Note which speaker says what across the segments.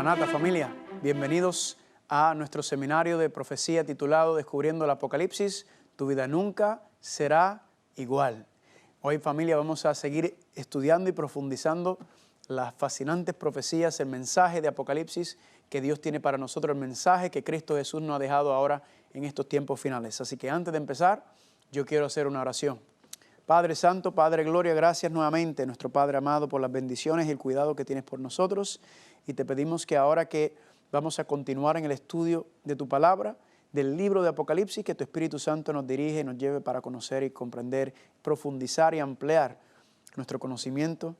Speaker 1: Maranata, familia, bienvenidos a nuestro seminario de profecía titulado Descubriendo el Apocalipsis, tu vida nunca será igual. Hoy, familia, vamos a seguir estudiando y profundizando las fascinantes profecías, el mensaje de Apocalipsis que Dios tiene para nosotros, el mensaje que Cristo Jesús nos ha dejado ahora en estos tiempos finales. Así que antes de empezar, yo quiero hacer una oración. Padre Santo, Padre Gloria, gracias nuevamente, nuestro Padre amado, por las bendiciones y el cuidado que tienes por nosotros. Y te pedimos que ahora que vamos a continuar en el estudio de tu palabra, del libro de Apocalipsis, que tu Espíritu Santo nos dirige y nos lleve para conocer y comprender, profundizar y ampliar nuestro conocimiento,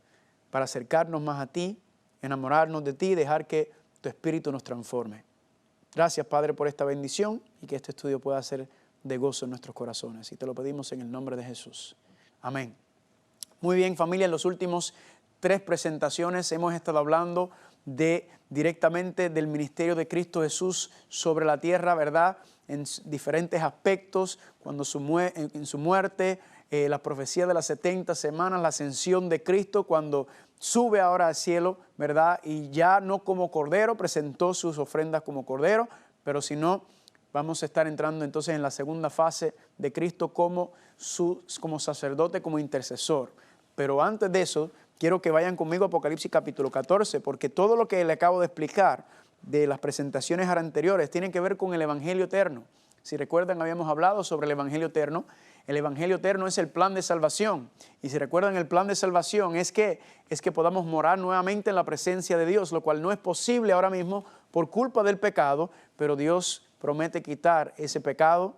Speaker 1: para acercarnos más a ti, enamorarnos de ti y dejar que tu Espíritu nos transforme. Gracias, Padre, por esta bendición y que este estudio pueda ser de gozo en nuestros corazones. Y te lo pedimos en el nombre de Jesús. Amén. Muy bien, familia, en los últimos 3 presentaciones hemos estado hablando directamente del ministerio de Cristo Jesús sobre la tierra, ¿verdad? En diferentes aspectos, cuando en su muerte, la profecía de las 70 semanas, la ascensión de Cristo, cuando sube ahora al cielo, ¿verdad? Y ya no como cordero, presentó sus ofrendas como cordero, pero si no, vamos a estar entrando entonces en la segunda fase de Cristo como sacerdote, como intercesor. Pero antes de eso, quiero que vayan conmigo a Apocalipsis capítulo 14, porque todo lo que le acabo de explicar de las presentaciones anteriores tiene que ver con el Evangelio eterno. Si recuerdan, habíamos hablado sobre el Evangelio eterno. El Evangelio eterno es el plan de salvación. Y si recuerdan, el plan de salvación es que podamos morar nuevamente en la presencia de Dios, lo cual no es posible ahora mismo por culpa del pecado, pero Dios promete quitar ese pecado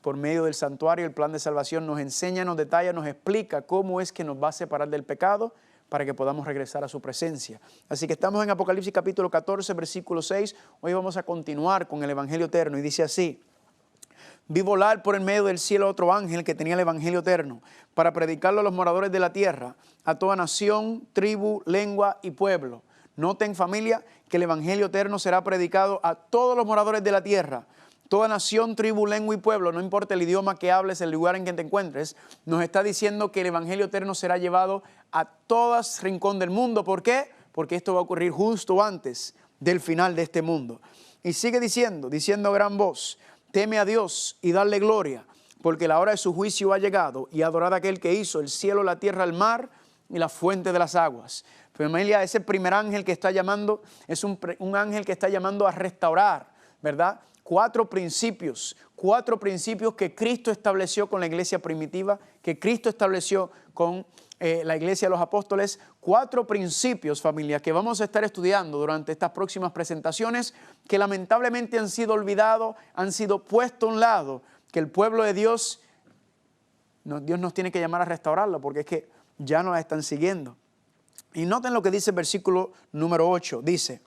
Speaker 1: por medio del santuario. El plan de salvación nos enseña, nos detalla, nos explica cómo es que nos va a separar del pecado para que podamos regresar a su presencia. Así que estamos en Apocalipsis capítulo 14, versículo 6. Hoy vamos a continuar con el Evangelio eterno y dice así: vi volar por el medio del cielo otro ángel que tenía el Evangelio eterno para predicarlo a los moradores de la tierra, a toda nación, tribu, lengua y pueblo. Noten, familia, que el Evangelio eterno será predicado a todos los moradores de la tierra, toda nación, tribu, lengua y pueblo, no importa el idioma que hables, el lugar en que te encuentres. Nos está diciendo que el Evangelio eterno será llevado a todo rincón del mundo. ¿Por qué? Porque esto va a ocurrir justo antes del final de este mundo. Y sigue diciendo a gran voz: teme a Dios y darle gloria, porque la hora de su juicio ha llegado, y adorad a aquel que hizo el cielo, la tierra, el mar y la fuente de las aguas. Familia, ese primer ángel que está llamando es un ángel que está llamando a restaurar, ¿verdad? 4 principios que Cristo estableció con la iglesia primitiva, que Cristo estableció con la iglesia de los apóstoles. 4 principios, familia, que vamos a estar estudiando durante estas próximas presentaciones, que lamentablemente han sido olvidados, han sido puestos a un lado, que el pueblo de Dios nos tiene que llamar a restaurarlo, porque es que ya no la están siguiendo. Y noten lo que dice el versículo número 8, dice: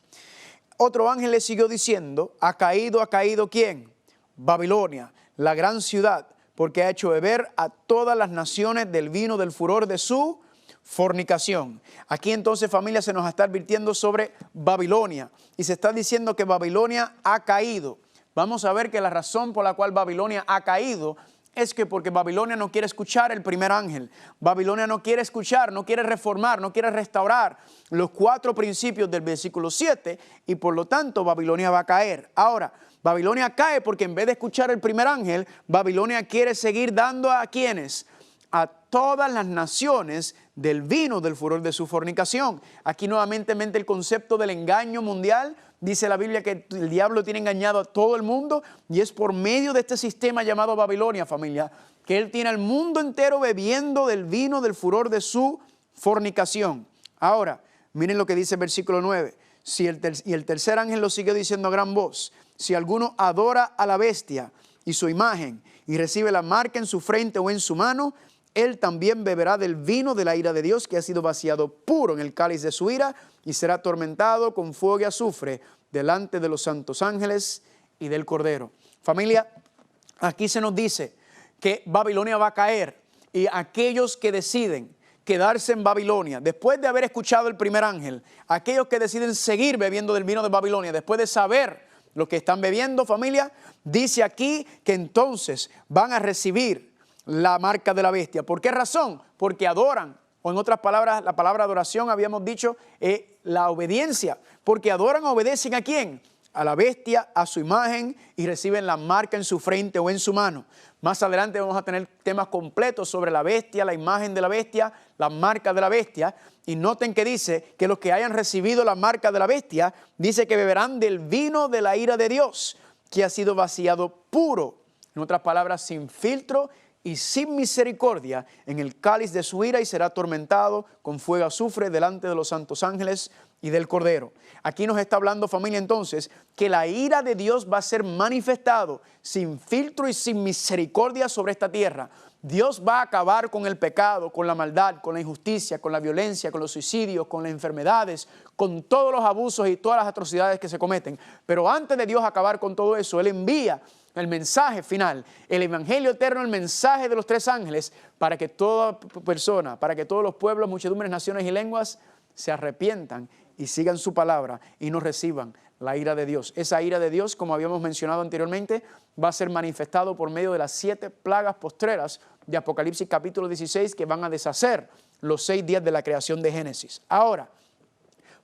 Speaker 1: otro ángel le siguió diciendo: ¿ha caído quién? Babilonia, la gran ciudad, porque ha hecho beber a todas las naciones del vino del furor de su fornicación. Aquí entonces, familia, se nos está advirtiendo sobre Babilonia y se está diciendo que Babilonia ha caído. Vamos a ver que la razón por la cual Babilonia ha caído es que porque Babilonia no quiere escuchar el primer ángel. Babilonia no quiere escuchar, no quiere reformar, no quiere restaurar los 4 principios del versículo 7 y por lo tanto Babilonia va a caer. Ahora, Babilonia cae porque en vez de escuchar el primer ángel, Babilonia quiere seguir dando a ¿quiénes? A todas las naciones del vino del furor de su fornicación. Aquí nuevamente el concepto del engaño mundial. Dice la Biblia que el diablo tiene engañado a todo el mundo y es por medio de este sistema llamado Babilonia, familia, que él tiene al mundo entero bebiendo del vino del furor de su fornicación. Ahora, miren lo que dice el versículo 9. Y el tercer ángel lo siguió diciendo a gran voz: si alguno adora a la bestia y su imagen y recibe la marca en su frente o en su mano, él también beberá del vino de la ira de Dios, que ha sido vaciado puro en el cáliz de su ira, y será atormentado con fuego y azufre delante de los santos ángeles y del Cordero. Familia, aquí se nos dice que Babilonia va a caer, y aquellos que deciden quedarse en Babilonia, después de haber escuchado el primer ángel, aquellos que deciden seguir bebiendo del vino de Babilonia, después de saber lo que están bebiendo, familia, dice aquí que entonces van a recibir la marca de la bestia. ¿Por qué razón? Porque adoran o en otras palabras, la palabra adoración, habíamos dicho, la obediencia, porque adoran o obedecen ¿a quién? A la bestia, a su imagen, y reciben la marca en su frente o en su mano. Más adelante vamos a tener temas completos sobre la bestia, la imagen de la bestia, la marca de la bestia. Y noten que dice que los que hayan recibido la marca de la bestia, dice que beberán del vino de la ira de Dios, que ha sido vaciado puro. En otras palabras, sin filtro y sin misericordia en el cáliz de su ira, y será atormentado con fuego azufre delante de los santos ángeles y del Cordero. Aquí nos está hablando, familia, entonces, que la ira de Dios va a ser manifestado sin filtro y sin misericordia sobre esta tierra. Dios va a acabar con el pecado, con la maldad, con la injusticia, con la violencia, con los suicidios, con las enfermedades, con todos los abusos y todas las atrocidades que se cometen. Pero antes de Dios acabar con todo eso, Él envía el mensaje final, el evangelio eterno, el mensaje de los tres ángeles, para que toda persona, para que todos los pueblos, muchedumbres, naciones y lenguas se arrepientan y sigan su palabra y no reciban la ira de Dios. Esa ira de Dios, como habíamos mencionado anteriormente, va a ser manifestado por medio de las 7 plagas postreras de Apocalipsis capítulo 16, que van a deshacer los 6 días de la creación de Génesis. Ahora,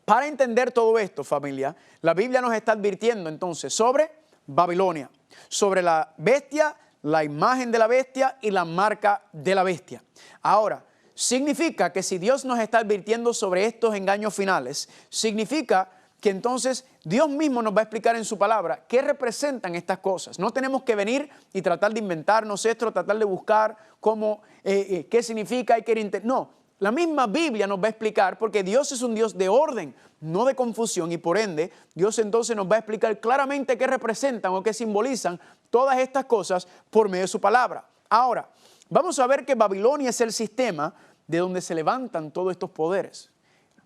Speaker 1: para entender todo esto, familia, la Biblia nos está advirtiendo entonces sobre Babilonia, sobre la bestia, la imagen de la bestia y la marca de la bestia. Ahora, significa que si Dios nos está advirtiendo sobre estos engaños finales, significa que entonces Dios mismo nos va a explicar en su palabra qué representan estas cosas. No tenemos que venir y tratar de inventarnos esto, tratar de buscar cómo, qué significa y qué... No, la misma Biblia nos va a explicar, porque Dios es un Dios de orden, no de confusión, y por ende Dios entonces nos va a explicar claramente qué representan o qué simbolizan todas estas cosas por medio de su palabra. Ahora, vamos a ver que Babilonia es el sistema de donde se levantan todos estos poderes.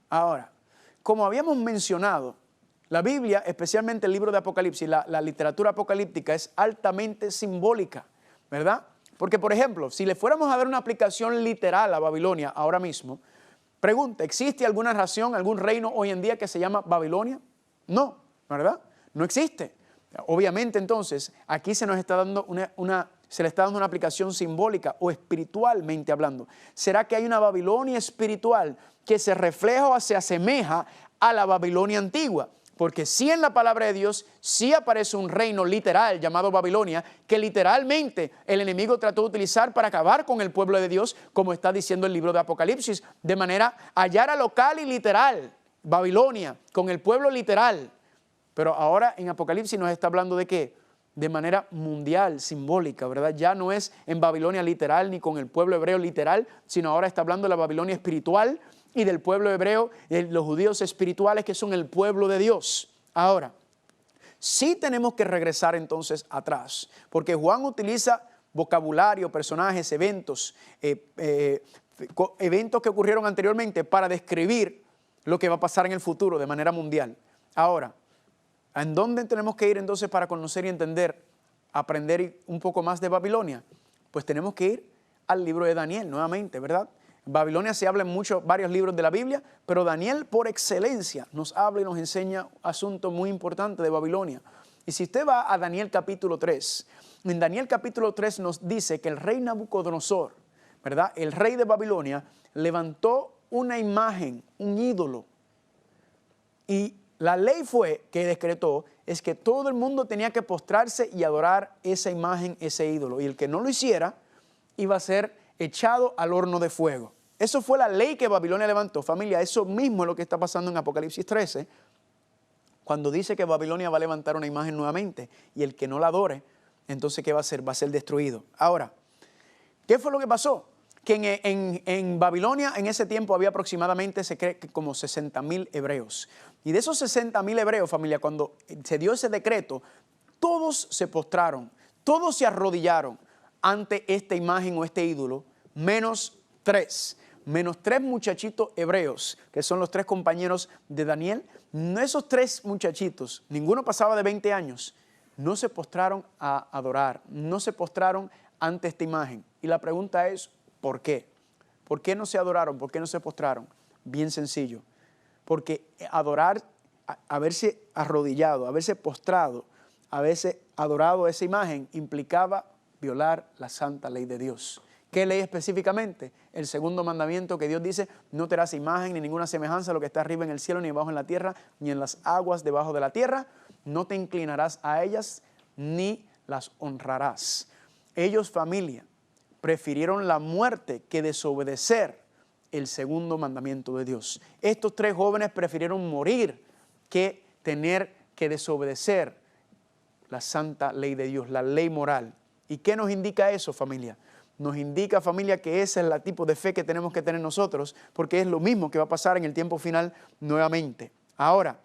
Speaker 1: Ahora, como habíamos mencionado, la Biblia, especialmente el libro de Apocalipsis, la literatura apocalíptica es altamente simbólica, ¿verdad? Porque, por ejemplo, si le fuéramos a dar una aplicación literal a Babilonia ahora mismo, pregunta, ¿existe alguna nación, algún reino hoy en día que se llama Babilonia? No, ¿verdad? No existe. Obviamente, entonces, aquí se nos está dando se le está dando una aplicación simbólica o espiritualmente hablando. ¿Será que hay una Babilonia espiritual que se refleja o se asemeja a la Babilonia antigua? Porque sí, en la palabra de Dios, sí aparece un reino literal llamado Babilonia, que literalmente el enemigo trató de utilizar para acabar con el pueblo de Dios, como está diciendo el libro de Apocalipsis, de manera hallara local y literal, Babilonia, con el pueblo literal. Pero ahora en Apocalipsis nos está hablando de ¿qué? De manera mundial, simbólica, ¿verdad? Ya no es en Babilonia literal ni con el pueblo hebreo literal, sino ahora está hablando de la Babilonia espiritual y del pueblo hebreo, los judíos espirituales, que son el pueblo de Dios. Ahora, sí tenemos que regresar entonces atrás, porque Juan utiliza vocabulario, personajes, eventos, eventos que ocurrieron anteriormente para describir lo que va a pasar en el futuro de manera mundial. Ahora, ¿en dónde tenemos que ir entonces para conocer y entender, aprender un poco más de Babilonia? Pues tenemos que ir al libro de Daniel nuevamente, ¿verdad? En Babilonia se habla en varios libros de la Biblia, pero Daniel por excelencia nos habla y nos enseña asuntos muy importantes de Babilonia. Y si usted va a Daniel capítulo 3, en Daniel capítulo 3 nos dice que el rey Nabucodonosor, ¿verdad? El rey de Babilonia levantó una imagen, un ídolo, y la ley fue que decretó es que todo el mundo tenía que postrarse y adorar esa imagen, ese ídolo. Y el que no lo hiciera iba a ser echado al horno de fuego. Eso fue la ley que Babilonia levantó. Familia, eso mismo es lo que está pasando en Apocalipsis 13, cuando dice que Babilonia va a levantar una imagen nuevamente. Y el que no la adore, entonces ¿qué va a hacer? Va a ser destruido. Ahora, ¿qué fue lo que pasó? Que en Babilonia en ese tiempo había aproximadamente, se cree que como 60,000 hebreos. Y de esos 60,000 hebreos, familia, cuando se dio ese decreto, todos se postraron, todos se arrodillaron ante esta imagen o este ídolo, menos tres muchachitos hebreos, que son los 3 compañeros de Daniel. Esos 3 muchachitos, ninguno pasaba de 20 años, no se postraron a adorar, no se postraron ante esta imagen. Y la pregunta es, ¿por qué? ¿Por qué no se adoraron? ¿Por qué no se postraron? Bien sencillo. Porque adorar, haberse arrodillado, haberse postrado, haberse adorado esa imagen implicaba violar la santa ley de Dios, ¿Qué ley específicamente? El segundo mandamiento que Dios dice, no te harás imagen ni ninguna semejanza a lo que está arriba en el cielo, ni abajo en la tierra, ni en las aguas debajo de la tierra. No te inclinarás a ellas, ni las honrarás. Ellos, familia, prefirieron la muerte que desobedecer el segundo mandamiento de Dios. Estos tres jóvenes prefirieron morir que tener que desobedecer la santa ley de Dios, la ley moral. ¿Y qué nos indica eso, familia? Nos indica, familia, que ese es el tipo de fe que tenemos que tener nosotros, porque es lo mismo que va a pasar en el tiempo final nuevamente. Ahora,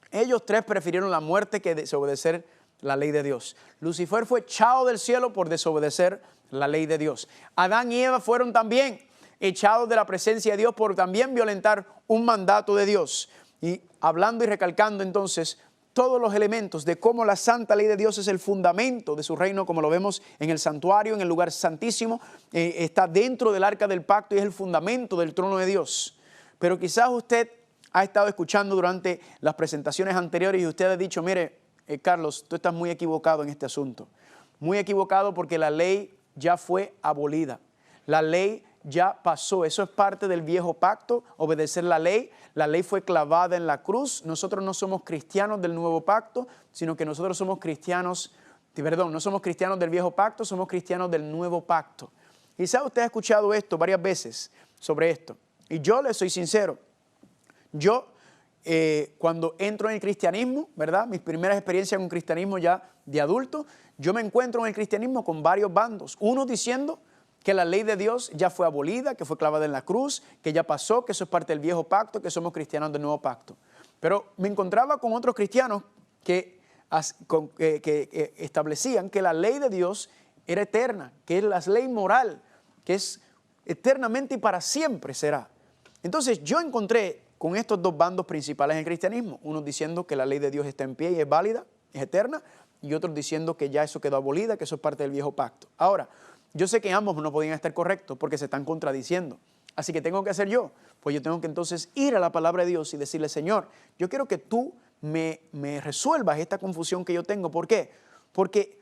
Speaker 1: ellos tres prefirieron la muerte que desobedecer la ley de Dios. Lucifer fue echado del cielo por desobedecer la ley de Dios. Adán y Eva fueron también echados de la presencia de Dios por también violentar un mandato de Dios. Y hablando y recalcando entonces todos los elementos de cómo la santa ley de Dios es el fundamento de su reino, como lo vemos en el santuario, en el lugar santísimo, está dentro del arca del pacto y es el fundamento del trono de Dios. Pero quizás usted ha estado escuchando durante las presentaciones anteriores y usted ha dicho, mire, Carlos, tú estás muy equivocado en este asunto. Muy equivocado porque la ley ya fue abolida. La ley ya pasó. Eso es parte del viejo pacto, obedecer la ley. La ley fue clavada en la cruz. Nosotros no somos cristianos del nuevo pacto, sino que nosotros somos cristianos, no somos cristianos del viejo pacto, somos cristianos del nuevo pacto. Quizá usted ha escuchado esto varias veces sobre esto. Y yo le soy sincero. Yo, cuando entro en el cristianismo, ¿verdad? Mis primeras experiencias con cristianismo ya de adulto, yo me encuentro en el cristianismo con varios bandos. Unos diciendo que la ley de Dios ya fue abolida, que fue clavada en la cruz, que ya pasó, que eso es parte del viejo pacto, que somos cristianos del nuevo pacto. Pero me encontraba con otros cristianos que establecían que la ley de Dios era eterna, que es la ley moral, que es eternamente y para siempre será. Entonces yo encontré con estos dos bandos principales en el cristianismo, unos diciendo que la ley de Dios está en pie y es válida, es eterna, y otros diciendo que ya eso quedó abolida, que eso es parte del viejo pacto. Ahora, yo sé que ambos no podían estar correctos porque se están contradiciendo. Así que tengo que hacer yo. Pues yo tengo que entonces ir a la palabra de Dios y decirle, Señor, yo quiero que tú me resuelvas esta confusión que yo tengo. ¿Por qué? Porque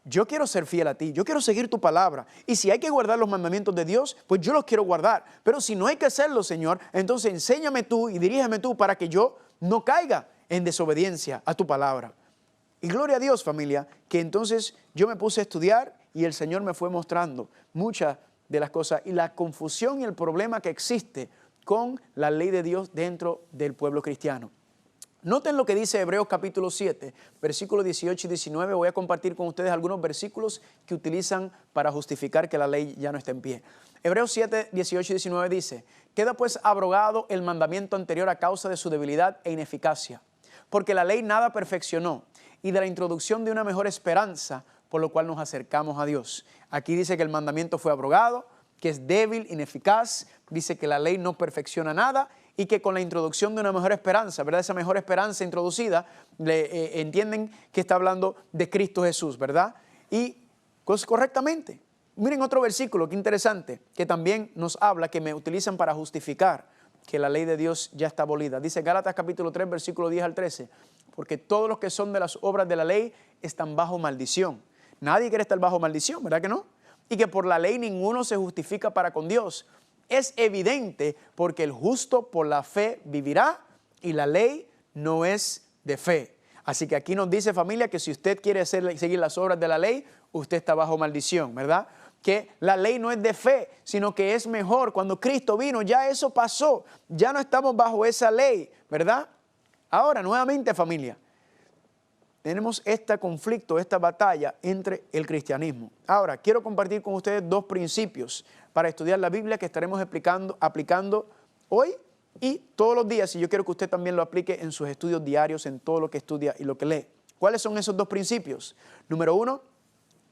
Speaker 1: yo quiero ser fiel a ti, yo quiero seguir tu palabra. Y si hay que guardar los mandamientos de Dios, pues yo los quiero guardar. Pero si no hay que hacerlo, Señor, entonces enséñame tú y dirígeme tú para que yo no caiga en desobediencia a tu palabra. Y gloria a Dios, familia, que entonces yo me puse a estudiar y el Señor me fue mostrando muchas de las cosas y la confusión y el problema que existe con la ley de Dios dentro del pueblo cristiano. Noten lo que dice Hebreos capítulo 7, versículos 18 y 19. Voy a compartir con ustedes algunos versículos que utilizan para justificar que la ley ya no está en pie. Hebreos 7, 18 y 19 dice, queda pues abrogado el mandamiento anterior a causa de su debilidad e ineficacia, porque la ley nada perfeccionó, y de la introducción de una mejor esperanza, por lo cual nos acercamos a Dios. Aquí dice que el mandamiento fue abrogado, que es débil, ineficaz, dice que la ley no perfecciona nada y que con la introducción de una mejor esperanza, ¿verdad? Esa mejor esperanza introducida, entienden que está hablando de Cristo Jesús, ¿verdad? Y correctamente. Miren otro versículo, qué interesante, que también nos habla, que me utilizan para justificar que la ley de Dios ya está abolida. Dice Gálatas capítulo 3, versículo 10 al 13, porque todos los que son de las obras de la ley están bajo maldición. Nadie quiere estar bajo maldición, ¿verdad que no? Y que por la ley ninguno se justifica para con Dios. Es evidente porque el justo por la fe vivirá y la ley no es de fe. Así que aquí nos dice, familia, que si usted quiere seguir las obras de la ley, usted está bajo maldición, ¿verdad? Que la ley no es de fe, sino que es mejor. Cuando Cristo vino, ya eso pasó. Ya no estamos bajo esa ley, ¿verdad? Ahora, nuevamente, familia, tenemos este conflicto, esta batalla entre el cristianismo. Ahora, quiero compartir con ustedes dos principios para estudiar la Biblia que estaremos aplicando hoy y todos los días. Y yo quiero que usted también lo aplique en sus estudios diarios, en todo lo que estudia y lo que lee. ¿Cuáles son esos dos principios? Número uno,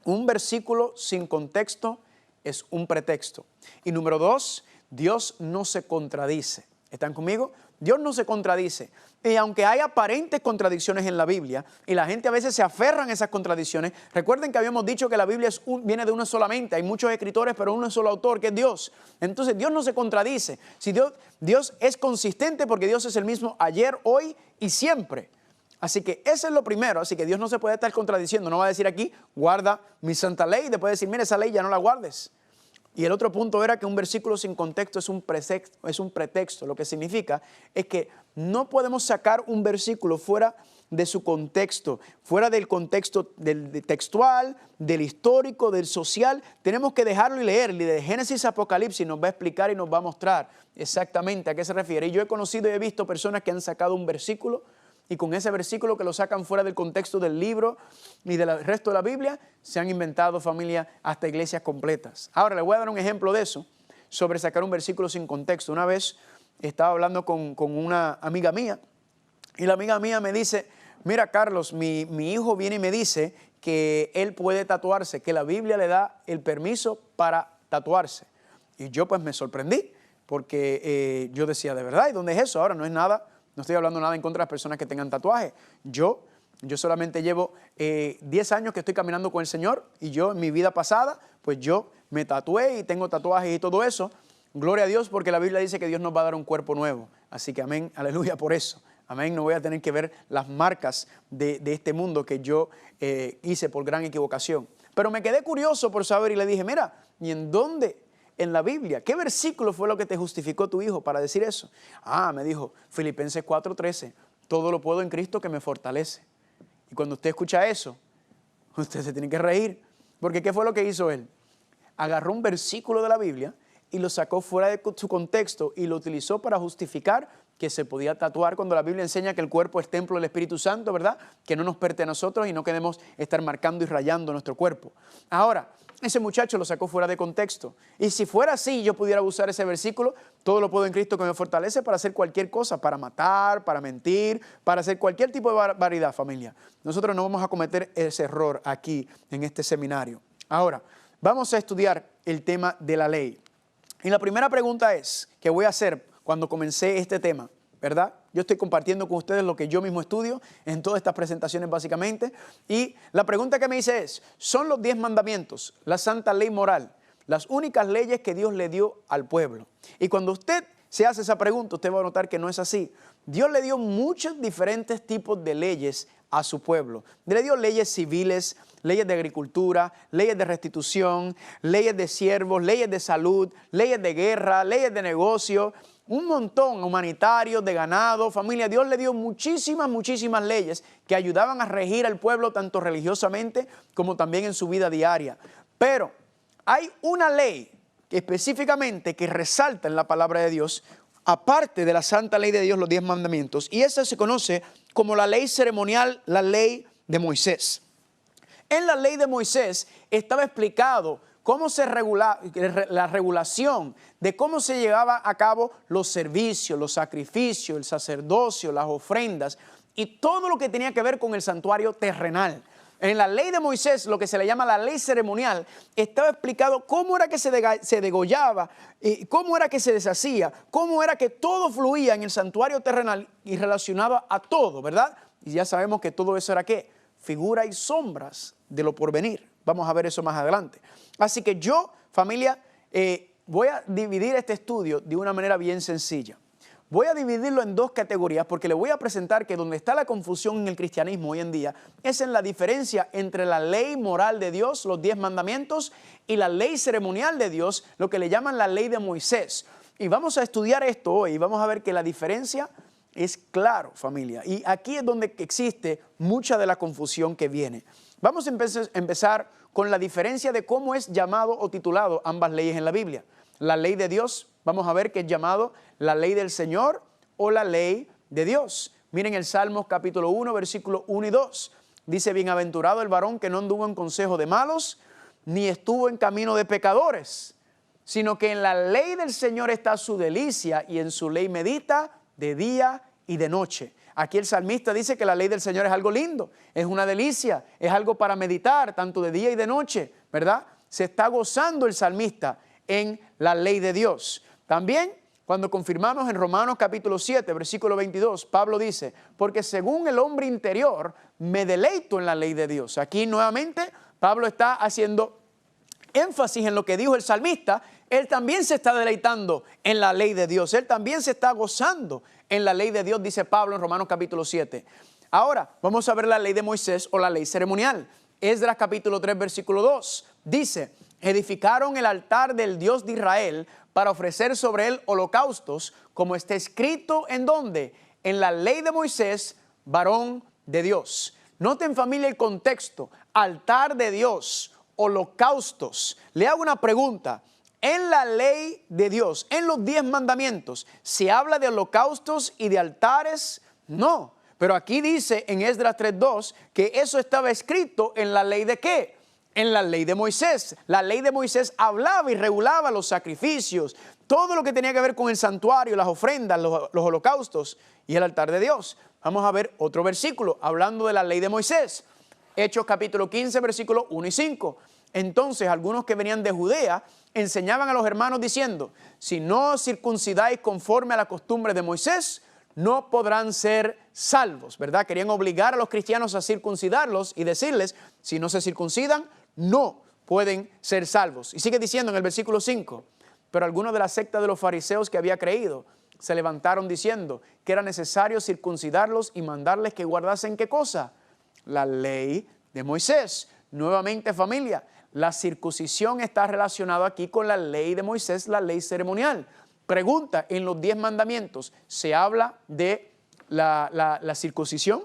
Speaker 1: un versículo sin contexto es un pretexto. Y número dos, Dios no se contradice. ¿Están conmigo? Dios no se contradice. Y aunque hay aparentes contradicciones en la Biblia, y la gente a veces se aferran a esas contradicciones, recuerden que habíamos dicho que la Biblia viene de una solamente. Hay muchos escritores, pero un solo autor, que es Dios. Entonces Dios no se contradice. Si Dios es consistente porque Dios es el mismo ayer, hoy y siempre. Así que eso es lo primero. Así que Dios no se puede estar contradiciendo. No va a decir aquí, guarda mi santa ley, y después decir, mira, esa ley ya no la guardes. Y el otro punto era que un versículo sin contexto es un pretexto. Lo que significa es que no podemos sacar un versículo fuera de su contexto, fuera del contexto del textual, del histórico, del social. Tenemos que dejarlo y leer. De Génesis a Apocalipsis nos va a explicar y nos va a mostrar exactamente a qué se refiere. Y yo he conocido y he visto personas que han sacado un versículo y con ese versículo que lo sacan fuera del contexto del libro y del resto de la Biblia, se han inventado, familia, hasta iglesias completas. Ahora, les voy a dar un ejemplo de eso, sobre sacar un versículo sin contexto. Una vez estaba hablando con una amiga mía y la amiga mía me dice, mira Carlos, mi hijo viene y me dice que él puede tatuarse, que la Biblia le da el permiso para tatuarse. Y yo pues me sorprendí, porque yo decía, ¿de verdad? ¿Y dónde es eso? Ahora no es nada. No estoy hablando nada en contra de las personas que tengan tatuajes. Yo solamente llevo 10 años que estoy caminando con el Señor y yo en mi vida pasada, pues yo me tatué y tengo tatuajes y todo eso. Gloria a Dios porque la Biblia dice que Dios nos va a dar un cuerpo nuevo. Así que amén, aleluya por eso. Amén, no voy a tener que ver las marcas de este mundo que yo hice por gran equivocación. Pero me quedé curioso por saber y le dije, mira, ¿y en dónde? En la Biblia, ¿qué versículo fue lo que te justificó tu hijo para decir eso? Ah, me dijo, Filipenses 4:13, todo lo puedo en Cristo que me fortalece. Y cuando usted escucha eso, usted se tiene que reír, porque ¿qué fue lo que hizo él? Agarró un versículo de la Biblia y lo sacó fuera de su contexto y lo utilizó para justificar que se podía tatuar cuando la Biblia enseña que el cuerpo es templo del Espíritu Santo, ¿verdad? Que no nos pertenece a nosotros y no queremos estar marcando y rayando nuestro cuerpo. Ahora, ese muchacho lo sacó fuera de contexto. Y si fuera así, yo pudiera usar ese versículo, todo lo puedo en Cristo que me fortalece, para hacer cualquier cosa, para matar, para mentir, para hacer cualquier tipo de barbaridad, familia. Nosotros no vamos a cometer ese error aquí en este seminario. Ahora, vamos a estudiar el tema de la ley. Y la primera pregunta es, que voy a hacer cuando comencé este tema, ¿verdad? Yo estoy compartiendo con ustedes lo que yo mismo estudio en todas estas presentaciones básicamente. Y la pregunta que me hice es, ¿son los 10 mandamientos, la santa ley moral, las únicas leyes que Dios le dio al pueblo? Y cuando usted se hace esa pregunta, usted va a notar que no es así. Dios le dio muchos diferentes tipos de leyes a su pueblo. Le dio leyes civiles, leyes de agricultura, leyes de restitución, leyes de siervos, leyes de salud, leyes de guerra, leyes de negocio, un montón humanitarios, de ganado, familia. Dios le dio muchísimas leyes que ayudaban a regir al pueblo tanto religiosamente como también en su vida diaria. Pero hay una ley que específicamente que resalta en la palabra de Dios, aparte de la santa ley de Dios, los 10 mandamientos, y esa se conoce como la ley ceremonial, la ley de Moisés. En la ley de Moisés estaba explicado cómo se regula la regulación de cómo se llevaba a cabo los servicios, los sacrificios, el sacerdocio, las ofrendas y todo lo que tenía que ver con el santuario terrenal. En la ley de Moisés, lo que se le llama la ley ceremonial, estaba explicado cómo era que se degollaba, cómo era que se deshacía, cómo era que todo fluía en el santuario terrenal y relacionado a todo, ¿verdad? Y ya sabemos que todo eso era ¿qué? Figuras y sombras de lo porvenir. Vamos a ver eso más adelante. Así que yo, familia, voy a dividir este estudio de una manera bien sencilla. Voy a dividirlo en 2 categorías porque le voy a presentar que donde está la confusión en el cristianismo hoy en día es en la diferencia entre la ley moral de Dios, los 10 mandamientos, y la ley ceremonial de Dios, lo que le llaman la ley de Moisés. Y vamos a estudiar esto hoy y vamos a ver que la diferencia es claro, familia. Y aquí es donde existe mucha de la confusión que viene. Vamos a empezar con la diferencia de cómo es llamado o titulado ambas leyes en la Biblia. La ley de Dios, vamos a ver que es llamado la ley del Señor o la ley de Dios. Miren el Salmos capítulo 1, versículos 1 y 2. Dice, bienaventurado el varón que no anduvo en consejo de malos, ni estuvo en camino de pecadores, sino que en la ley del Señor está su delicia y en su ley medita de día y de noche. Aquí el salmista dice que la ley del Señor es algo lindo, es una delicia, es algo para meditar tanto de día y de noche, ¿verdad? Se está gozando el salmista en la ley de Dios. También cuando confirmamos en Romanos capítulo 7, versículo 22, Pablo dice, porque según el hombre interior me deleito en la ley de Dios. Aquí nuevamente Pablo está haciendo énfasis en lo que dijo el salmista. Él también se está deleitando en la ley de Dios. Él también se está gozando en la ley de Dios, dice Pablo en Romanos capítulo 7. Ahora, vamos a ver la ley de Moisés o la ley ceremonial. Esdras capítulo 3, versículo 2. Dice, edificaron el altar del Dios de Israel para ofrecer sobre él holocaustos, como está escrito ¿en dónde? En la ley de Moisés, varón de Dios. Noten, familia, el contexto: altar de Dios, holocaustos. Le hago una pregunta: en la ley de Dios, en los 10 mandamientos, ¿se habla de holocaustos y de altares? No, pero aquí dice en Esdras 3:2 que eso estaba escrito en la ley de ¿qué? En la ley de Moisés. La ley de Moisés hablaba y regulaba los sacrificios, todo lo que tenía que ver con el santuario, las ofrendas, los holocaustos y el altar de Dios. Vamos a ver otro versículo hablando de la ley de Moisés. Hechos capítulo 15, versículos 1 y 5. Entonces algunos que venían de Judea enseñaban a los hermanos diciendo: si no os circuncidáis conforme a la costumbre de Moisés, no podrán ser salvos, ¿verdad? Querían obligar a los cristianos a circuncidarlos y decirles: si no se circuncidan, no pueden ser salvos. Y sigue diciendo en el versículo 5: pero algunos de la secta de los fariseos que había creído se levantaron diciendo que era necesario circuncidarlos y mandarles que guardasen ¿qué cosa? La ley de Moisés. Nuevamente, familia, la circuncisión está relacionada aquí con la ley de Moisés, la ley ceremonial. Pregunta: ¿en los 10 mandamientos se habla de la circuncisión?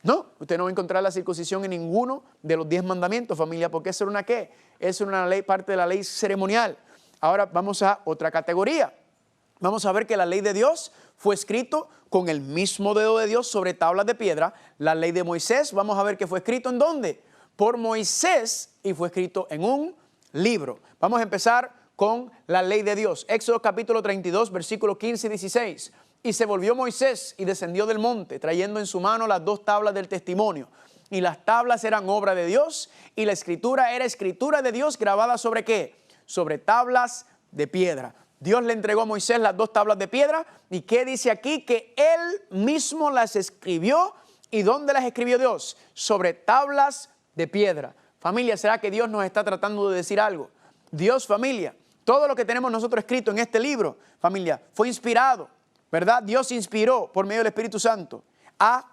Speaker 1: No, usted no va a encontrar la circuncisión en ninguno de los 10 mandamientos, familia, porque eso era una ¿qué? Es una ley, parte de la ley ceremonial. Ahora vamos a otra categoría. Vamos a ver que la ley de Dios fue escrito con el mismo dedo de Dios sobre tablas de piedra. La ley de Moisés, vamos a ver que fue escrito ¿en dónde? Por Moisés, y fue escrito en un libro. Vamos a empezar con la ley de Dios. Éxodo capítulo 32, versículos 15 y 16. Y se volvió Moisés y descendió del monte, trayendo en su mano las 2 tablas del testimonio. Y las tablas eran obra de Dios, y la escritura era escritura de Dios grabada ¿sobre qué? Sobre tablas de piedra. Dios le entregó a Moisés las 2 tablas de piedra. ¿Y qué dice aquí? Que él mismo las escribió. ¿Y dónde las escribió Dios? Sobre tablas de piedra. Familia, ¿será que Dios nos está tratando de decir algo? Dios, familia, todo lo que tenemos nosotros escrito en este libro, familia, fue inspirado, ¿verdad? Dios inspiró por medio del Espíritu Santo a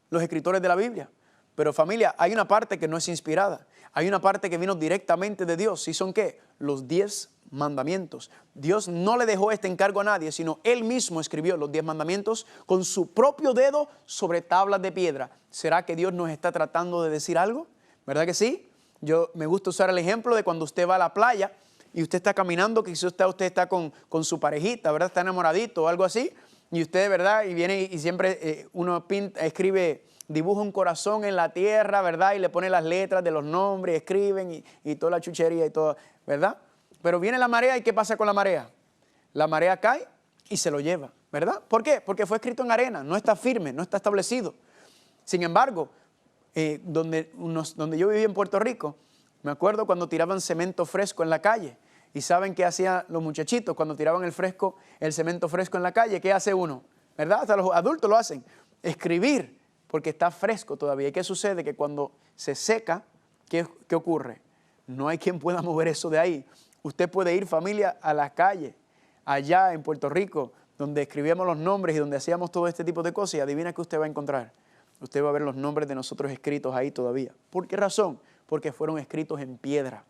Speaker 1: los escritores de la Biblia. Pero familia, hay una parte que no es inspirada. Hay una parte que vino directamente de Dios. ¿Y son qué? Los 10 mandamientos. Dios no le dejó este encargo a nadie, sino Él mismo escribió los 10 mandamientos con su propio dedo sobre tablas de piedra. ¿Será que Dios nos está tratando de decir algo? ¿Verdad que sí? Yo me gusta usar el ejemplo de cuando usted va a la playa y usted está caminando, quizás usted está con su parejita, ¿verdad? Está enamoradito o algo así. Y usted, ¿verdad? Y viene y siempre uno dibuja un corazón en la tierra, ¿verdad? Y le pone las letras de los nombres, escriben y toda la chuchería y todo, ¿verdad? Pero viene la marea, ¿y qué pasa con la marea? La marea cae y se lo lleva, ¿verdad? ¿Por qué? Porque fue escrito en arena, no está firme, no está establecido. Sin embargo, donde yo vivía en Puerto Rico, me acuerdo cuando tiraban cemento fresco en la calle. ¿Y saben qué hacían los muchachitos cuando tiraban el cemento fresco en la calle? ¿Qué hace uno? ¿Verdad? Hasta los adultos lo hacen. Escribir, porque está fresco todavía. ¿Y qué sucede? Que cuando se seca, ¿qué ocurre? No hay quien pueda mover eso de ahí. Usted puede ir, familia, a la calle, allá en Puerto Rico, donde escribíamos los nombres y donde hacíamos todo este tipo de cosas, y adivina qué usted va a encontrar. Usted va a ver los nombres de nosotros escritos ahí todavía. ¿Por qué razón? Porque fueron escritos en piedra.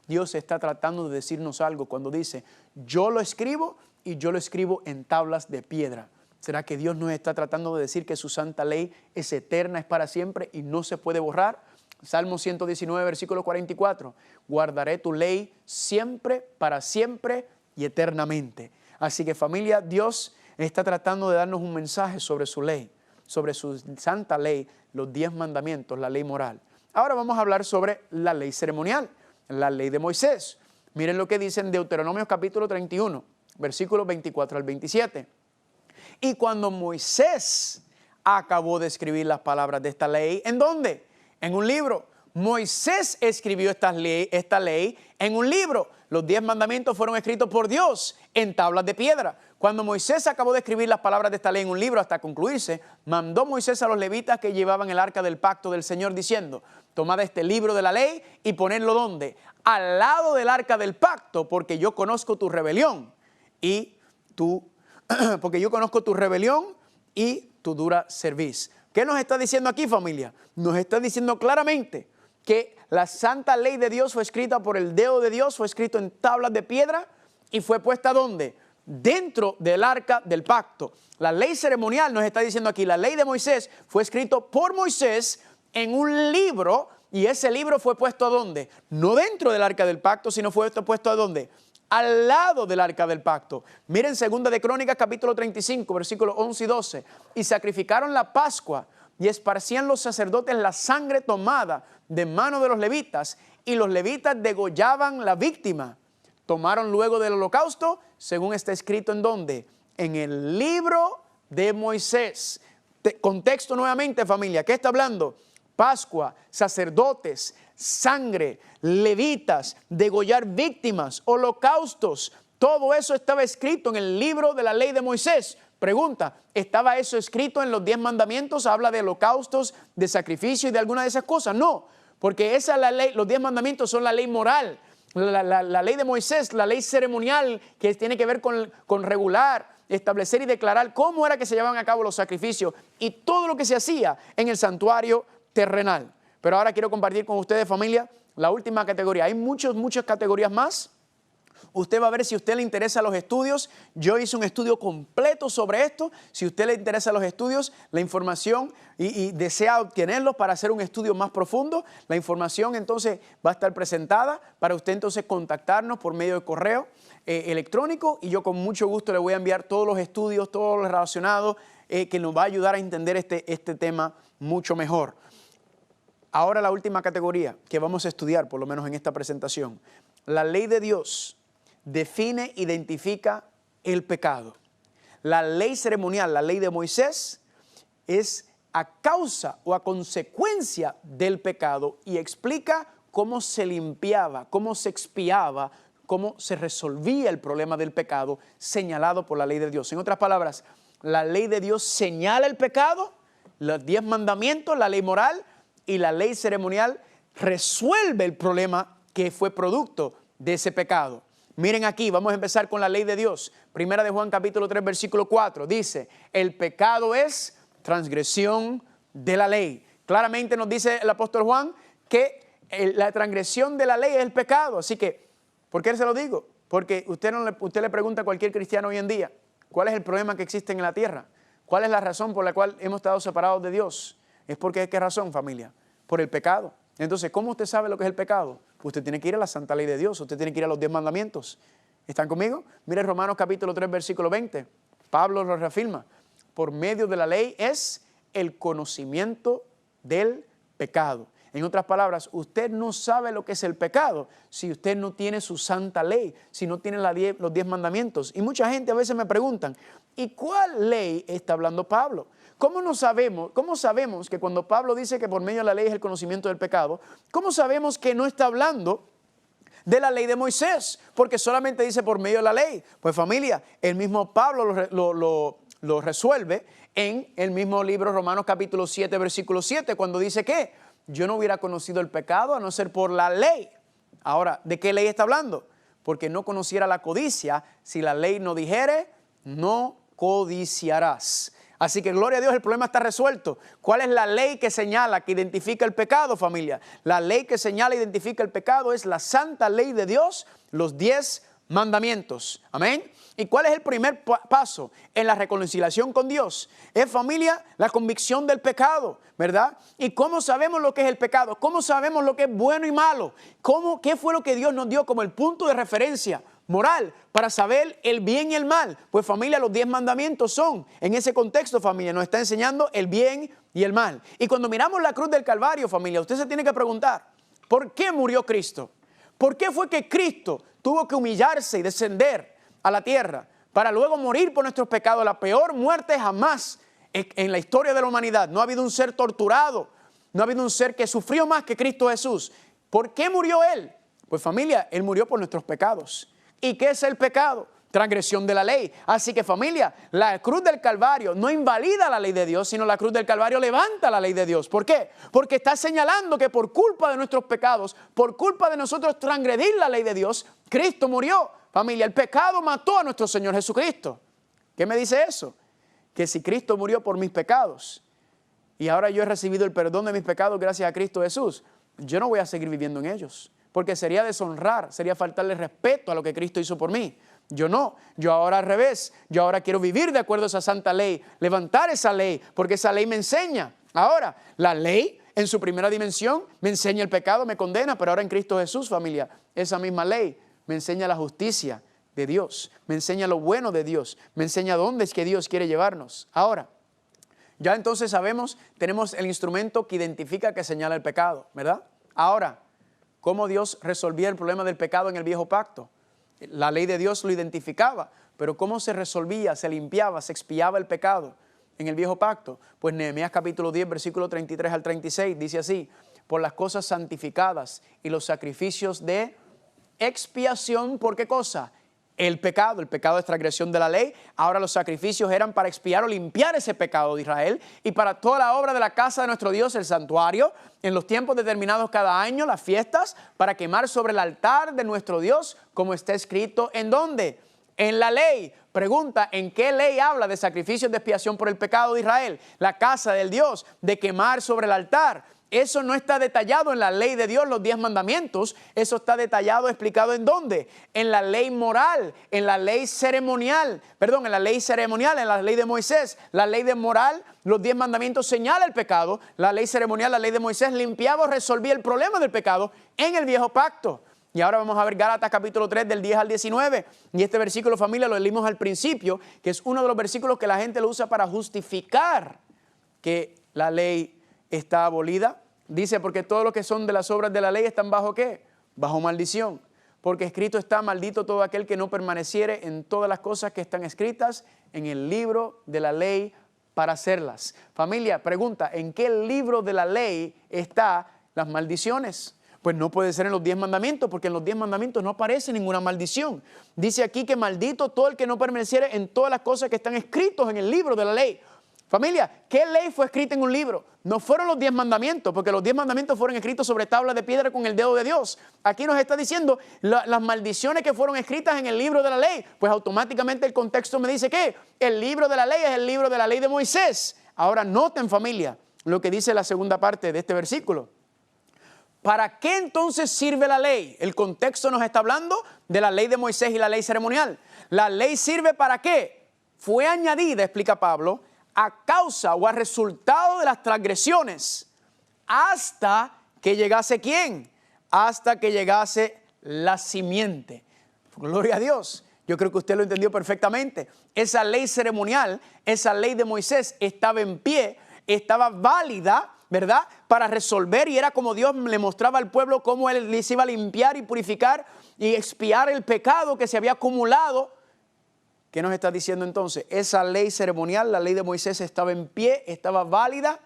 Speaker 1: Dios está tratando de decirnos algo cuando dice: yo lo escribo y yo lo escribo en tablas de piedra. ¿Será que Dios nos está tratando de decir que su santa ley es eterna, es para siempre y no se puede borrar? Salmo 119, versículo 44. Guardaré tu ley siempre, para siempre y eternamente. Así que, familia, Dios está tratando de darnos un mensaje sobre su ley, sobre su santa ley, los 10 mandamientos, la ley moral. Ahora vamos a hablar sobre la ley ceremonial, la ley de Moisés. Miren lo que dice en Deuteronomio capítulo 31, versículos 24 al 27. Y cuando Moisés acabó de escribir las palabras de esta ley, ¿en dónde? En un libro. Moisés escribió esta ley en un libro. Los 10 mandamientos fueron escritos por Dios en tablas de piedra. Cuando Moisés acabó de escribir las palabras de esta ley en un libro hasta concluirse, mandó Moisés a los levitas que llevaban el arca del pacto del Señor diciendo: tomad este libro de la ley y ponedlo ¿dónde? Al lado del arca del pacto, porque yo conozco tu rebelión y tu dura cerviz. ¿Qué nos está diciendo aquí, familia? Nos está diciendo claramente que la santa ley de Dios fue escrita por el dedo de Dios, fue escrito en tablas de piedra y fue puesta ¿dónde? Dentro del arca del pacto. La ley ceremonial nos está diciendo aquí, la ley de Moisés fue escrito por Moisés en un libro y ese libro fue puesto ¿dónde? No dentro del arca del pacto, sino fue puesto ¿a dónde? Al lado del arca del pacto. Miren 2 de Crónicas capítulo 35, versículos 11 y 12. Y sacrificaron la Pascua y esparcían los sacerdotes la sangre tomada de mano de los levitas y los levitas degollaban la víctima. Tomaron luego del holocausto, según está escrito en ¿dónde? En el libro de Moisés. Contexto nuevamente, familia, ¿qué está hablando? Pascua, sacerdotes, sangre, levitas, degollar víctimas, holocaustos. Todo eso estaba escrito en el libro de la ley de Moisés. Pregunta, ¿estaba eso escrito en los 10 mandamientos? ¿Habla de holocaustos, de sacrificio y de alguna de esas cosas? No, porque esa es la ley, los 10 mandamientos son la ley moral. La ley de Moisés, la ley ceremonial que tiene que ver con regular, establecer y declarar cómo era que se llevaban a cabo los sacrificios y todo lo que se hacía en el santuario terrenal. Pero ahora quiero compartir con ustedes, familia, la última categoría. Hay muchas categorías más. Usted va a ver si a usted le interesan los estudios. Yo hice un estudio completo sobre esto. Si a usted le interesan los estudios, la información y desea obtenerlos para hacer un estudio más profundo, la información entonces va a estar presentada para usted entonces contactarnos por medio de correo electrónico y yo con mucho gusto le voy a enviar todos los estudios, todo lo relacionado que nos va a ayudar a entender este tema mucho mejor. Ahora la última categoría que vamos a estudiar, por lo menos en esta presentación. La ley de Dios define, identifica el pecado. La ley ceremonial, la ley de Moisés, es a causa o a consecuencia del pecado y explica cómo se limpiaba, cómo se expiaba, cómo se resolvía el problema del pecado señalado por la ley de Dios. En otras palabras, la ley de Dios señala el pecado, los 10 mandamientos, la ley moral y la ley ceremonial resuelve el problema que fue producto de ese pecado. Miren aquí, vamos a empezar con la ley de Dios. Primera de Juan capítulo 3 versículo 4 dice, el pecado es transgresión de la ley. Claramente nos dice el apóstol Juan que la transgresión de la ley es el pecado. Así que, ¿por qué se lo digo? Porque usted le pregunta a cualquier cristiano hoy en día, ¿cuál es el problema que existe en la tierra? ¿Cuál es la razón por la cual hemos estado separados de Dios? Es porque, ¿qué razón, familia? Por el pecado. Entonces, ¿cómo usted sabe lo que es el pecado? Usted tiene que ir a la santa ley de Dios, usted tiene que ir a los 10 mandamientos. ¿Están conmigo? Mire Romanos capítulo 3, versículo 20. Pablo lo reafirma. Por medio de la ley es el conocimiento del pecado. En otras palabras, usted no sabe lo que es el pecado si usted no tiene su santa ley, si no tiene los 10 mandamientos. Y mucha gente a veces me preguntan, ¿y cuál ley está hablando Pablo? ¿Cómo sabemos que cuando Pablo dice que por medio de la ley es el conocimiento del pecado, cómo sabemos que no está hablando de la ley de Moisés? Porque solamente dice por medio de la ley. Pues familia, el mismo Pablo lo resuelve en el mismo libro Romanos capítulo 7, versículo 7, cuando dice que yo no hubiera conocido el pecado a no ser por la ley. Ahora, ¿de qué ley está hablando? Porque no conociera la codicia, si la ley no dijere, no codiciarás. Así que gloria a Dios, el problema está resuelto. ¿Cuál es la ley que señala, que identifica el pecado, familia? La ley que señala e identifica el pecado es la santa ley de Dios, los 10 mandamientos. Amén. ¿Y cuál es el primer paso en la reconciliación con Dios? Es, familia, la convicción del pecado, ¿verdad? ¿Y cómo sabemos lo que es el pecado? ¿Cómo sabemos lo que es bueno y malo? ¿Qué fue lo que Dios nos dio como el punto de referencia moral para saber el bien y el mal? Pues familia, los 10 mandamientos son, en ese contexto, familia, nos está enseñando el bien y el mal. Y cuando miramos la cruz del Calvario, familia, usted se tiene que preguntar, ¿por qué murió Cristo? ¿Por qué fue que Cristo tuvo que humillarse y descender a la tierra para luego morir por nuestros pecados? La peor muerte jamás en la historia de la humanidad. No ha habido un ser torturado, no ha habido un ser que sufrió más que Cristo Jesús. ¿Por qué murió Él? Pues familia, Él murió por nuestros pecados. ¿Y qué es el pecado? Transgresión de la ley. Así que familia, la cruz del Calvario no invalida la ley de Dios, sino la cruz del Calvario levanta la ley de Dios. ¿Por qué? Porque está señalando que por culpa de nuestros pecados, por culpa de nosotros transgredir la ley de Dios, Cristo murió. Familia, el pecado mató a nuestro Señor Jesucristo. ¿Qué me dice eso? Que si Cristo murió por mis pecados y ahora yo he recibido el perdón de mis pecados gracias a Cristo Jesús, yo no voy a seguir viviendo en ellos, porque sería deshonrar, sería faltarle respeto a lo que Cristo hizo por mí. Yo no, yo ahora al revés, yo ahora quiero vivir de acuerdo a esa santa ley, levantar esa ley, porque esa ley me enseña. Ahora, la ley en su primera dimensión me enseña el pecado, me condena, pero ahora en Cristo Jesús, familia, esa misma ley me enseña la justicia de Dios, me enseña lo bueno de Dios, me enseña dónde es que Dios quiere llevarnos. Ahora, ya entonces sabemos, tenemos el instrumento que identifica, que señala el pecado, ¿verdad? Ahora, ¿cómo Dios resolvía el problema del pecado en el viejo pacto? La ley de Dios lo identificaba, pero ¿cómo se resolvía, se limpiaba, se expiaba el pecado en el viejo pacto? Pues Nehemías capítulo 10, versículo 33 al 36, dice así: por las cosas santificadas y los sacrificios de expiación, ¿por qué cosa? El pecado es transgresión de la ley. Ahora los sacrificios eran para expiar o limpiar ese pecado de Israel, y para toda la obra de la casa de nuestro Dios, el santuario, en los tiempos determinados cada año, las fiestas, para quemar sobre el altar de nuestro Dios, como está escrito, ¿en dónde? En la ley. Pregunta, ¿en qué ley habla de sacrificios de expiación por el pecado de Israel? La casa del Dios, de quemar sobre el altar. Eso no está detallado en la ley de Dios, los 10 mandamientos. Eso está detallado, explicado ¿en dónde? En la ley moral, en la ley ceremonial. Perdón, en la ley ceremonial, en la ley de Moisés. La ley de moral, los 10 mandamientos señala el pecado. La ley ceremonial, la ley de Moisés, limpiaba o resolvía el problema del pecado en el viejo pacto. Y ahora vamos a ver Gálatas capítulo 3 del 10 al 19. Y este versículo, familia, lo leímos al principio, que es uno de los versículos que la gente lo usa para justificar que la ley está abolida. Dice, porque todos los que son de las obras de la ley están bajo ¿qué? Bajo maldición. Porque escrito está: maldito todo aquel que no permaneciere en todas las cosas que están escritas en el libro de la ley para hacerlas. Familia, pregunta, ¿en qué libro de la ley están las maldiciones? Pues no puede ser en los 10 mandamientos, porque en los 10 mandamientos no aparece ninguna maldición. Dice aquí que maldito todo el que no permaneciere en todas las cosas que están escritos en el libro de la ley. Familia, ¿qué ley fue escrita en un libro? No fueron los 10 mandamientos, porque los 10 mandamientos fueron escritos sobre tablas de piedra con el dedo de Dios. Aquí nos está diciendo las maldiciones que fueron escritas en el libro de la ley. Pues automáticamente el contexto me dice que el libro de la ley es el libro de la ley de Moisés. Ahora noten, familia, lo que dice la segunda parte de este versículo. ¿Para qué entonces sirve la ley? El contexto nos está hablando de la ley de Moisés y la ley ceremonial. ¿La ley sirve para qué? Fue añadida, explica Pablo, a causa o a resultado de las transgresiones, hasta que llegase ¿quién? Hasta que llegase la simiente. Gloria a Dios. Yo creo que usted lo entendió perfectamente. Esa ley ceremonial, esa ley de Moisés estaba en pie, estaba válida, ¿verdad? Para resolver, y era como Dios le mostraba al pueblo cómo Él les iba a limpiar y purificar y expiar el pecado que se había acumulado. ¿Qué nos está diciendo entonces? Esa ley ceremonial, la ley de Moisés, estaba en pie, estaba válida.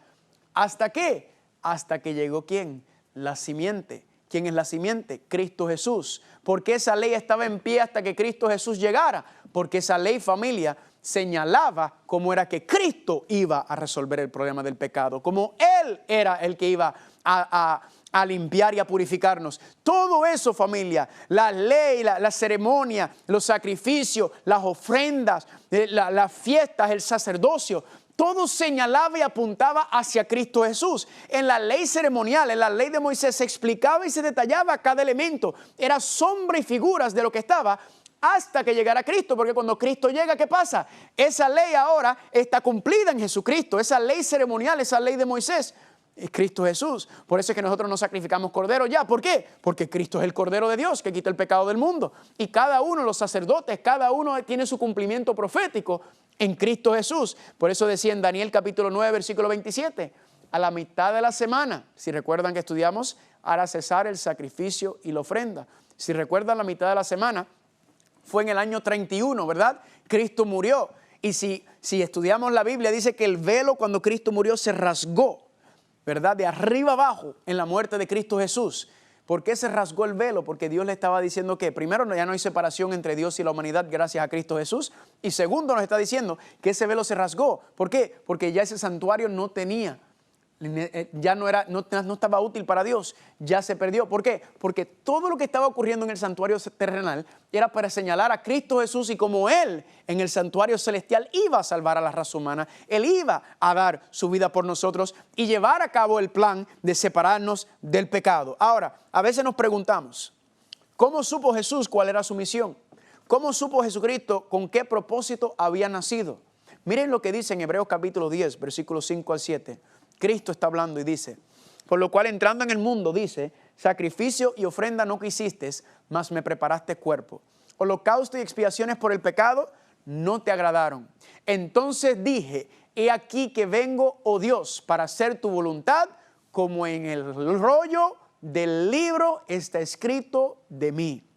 Speaker 1: ¿Hasta qué? Hasta que llegó ¿quién? La simiente. ¿Quién es la simiente? Cristo Jesús. ¿Por qué esa ley estaba en pie hasta que Cristo Jesús llegara? Porque esa ley, familia, señalaba cómo era que Cristo iba a resolver el problema del pecado, como Él era el que iba a limpiar y a purificarnos. Todo eso, familia, la ley, la ceremonia, los sacrificios, las ofrendas, las fiestas, el sacerdocio, todo señalaba y apuntaba hacia Cristo Jesús. En la ley ceremonial, en la ley de Moisés, se explicaba y se detallaba cada elemento. Era sombra y figuras de lo que estaba hasta que llegara Cristo, porque cuando Cristo llega, ¿qué pasa? Esa ley ahora está cumplida en Jesucristo. Esa ley ceremonial, esa ley de Moisés, es Cristo Jesús. Por eso es que nosotros no sacrificamos cordero ya. ¿Por qué? Porque Cristo es el Cordero de Dios que quita el pecado del mundo. Y cada uno, los sacerdotes, cada uno tiene su cumplimiento profético en Cristo Jesús. Por eso decía en Daniel capítulo 9, versículo 27, a la mitad de la semana, si recuerdan que estudiamos, hará cesar el sacrificio y la ofrenda. Si recuerdan, la mitad de la semana fue en el año 31, ¿verdad? Cristo murió. Y si estudiamos la Biblia, dice que el velo cuando Cristo murió se rasgó, ¿verdad? De arriba abajo en la muerte de Cristo Jesús. ¿Por qué se rasgó el velo? Porque Dios le estaba diciendo que primero ya no hay separación entre Dios y la humanidad gracias a Cristo Jesús. Y segundo nos está diciendo que ese velo se rasgó. ¿Por qué? Porque ya ese santuario no tenía ya no estaba útil para Dios, ya se perdió. ¿Por qué? Porque todo lo que estaba ocurriendo en el santuario terrenal era para señalar a Cristo Jesús, y como Él en el santuario celestial iba a salvar a la raza humana, Él iba a dar su vida por nosotros y llevar a cabo el plan de separarnos del pecado. Ahora, a veces nos preguntamos, ¿cómo supo Jesús cuál era su misión? ¿Cómo supo Jesucristo con qué propósito había nacido? Miren lo que dice en Hebreos capítulo 10, versículos 5 al 7. Cristo está hablando y dice, por lo cual entrando en el mundo, dice, sacrificio y ofrenda no quisiste, mas me preparaste cuerpo. Holocausto y expiaciones por el pecado no te agradaron. Entonces dije, he aquí que vengo, oh Dios, para hacer tu voluntad, como en el rollo del libro está escrito de mí.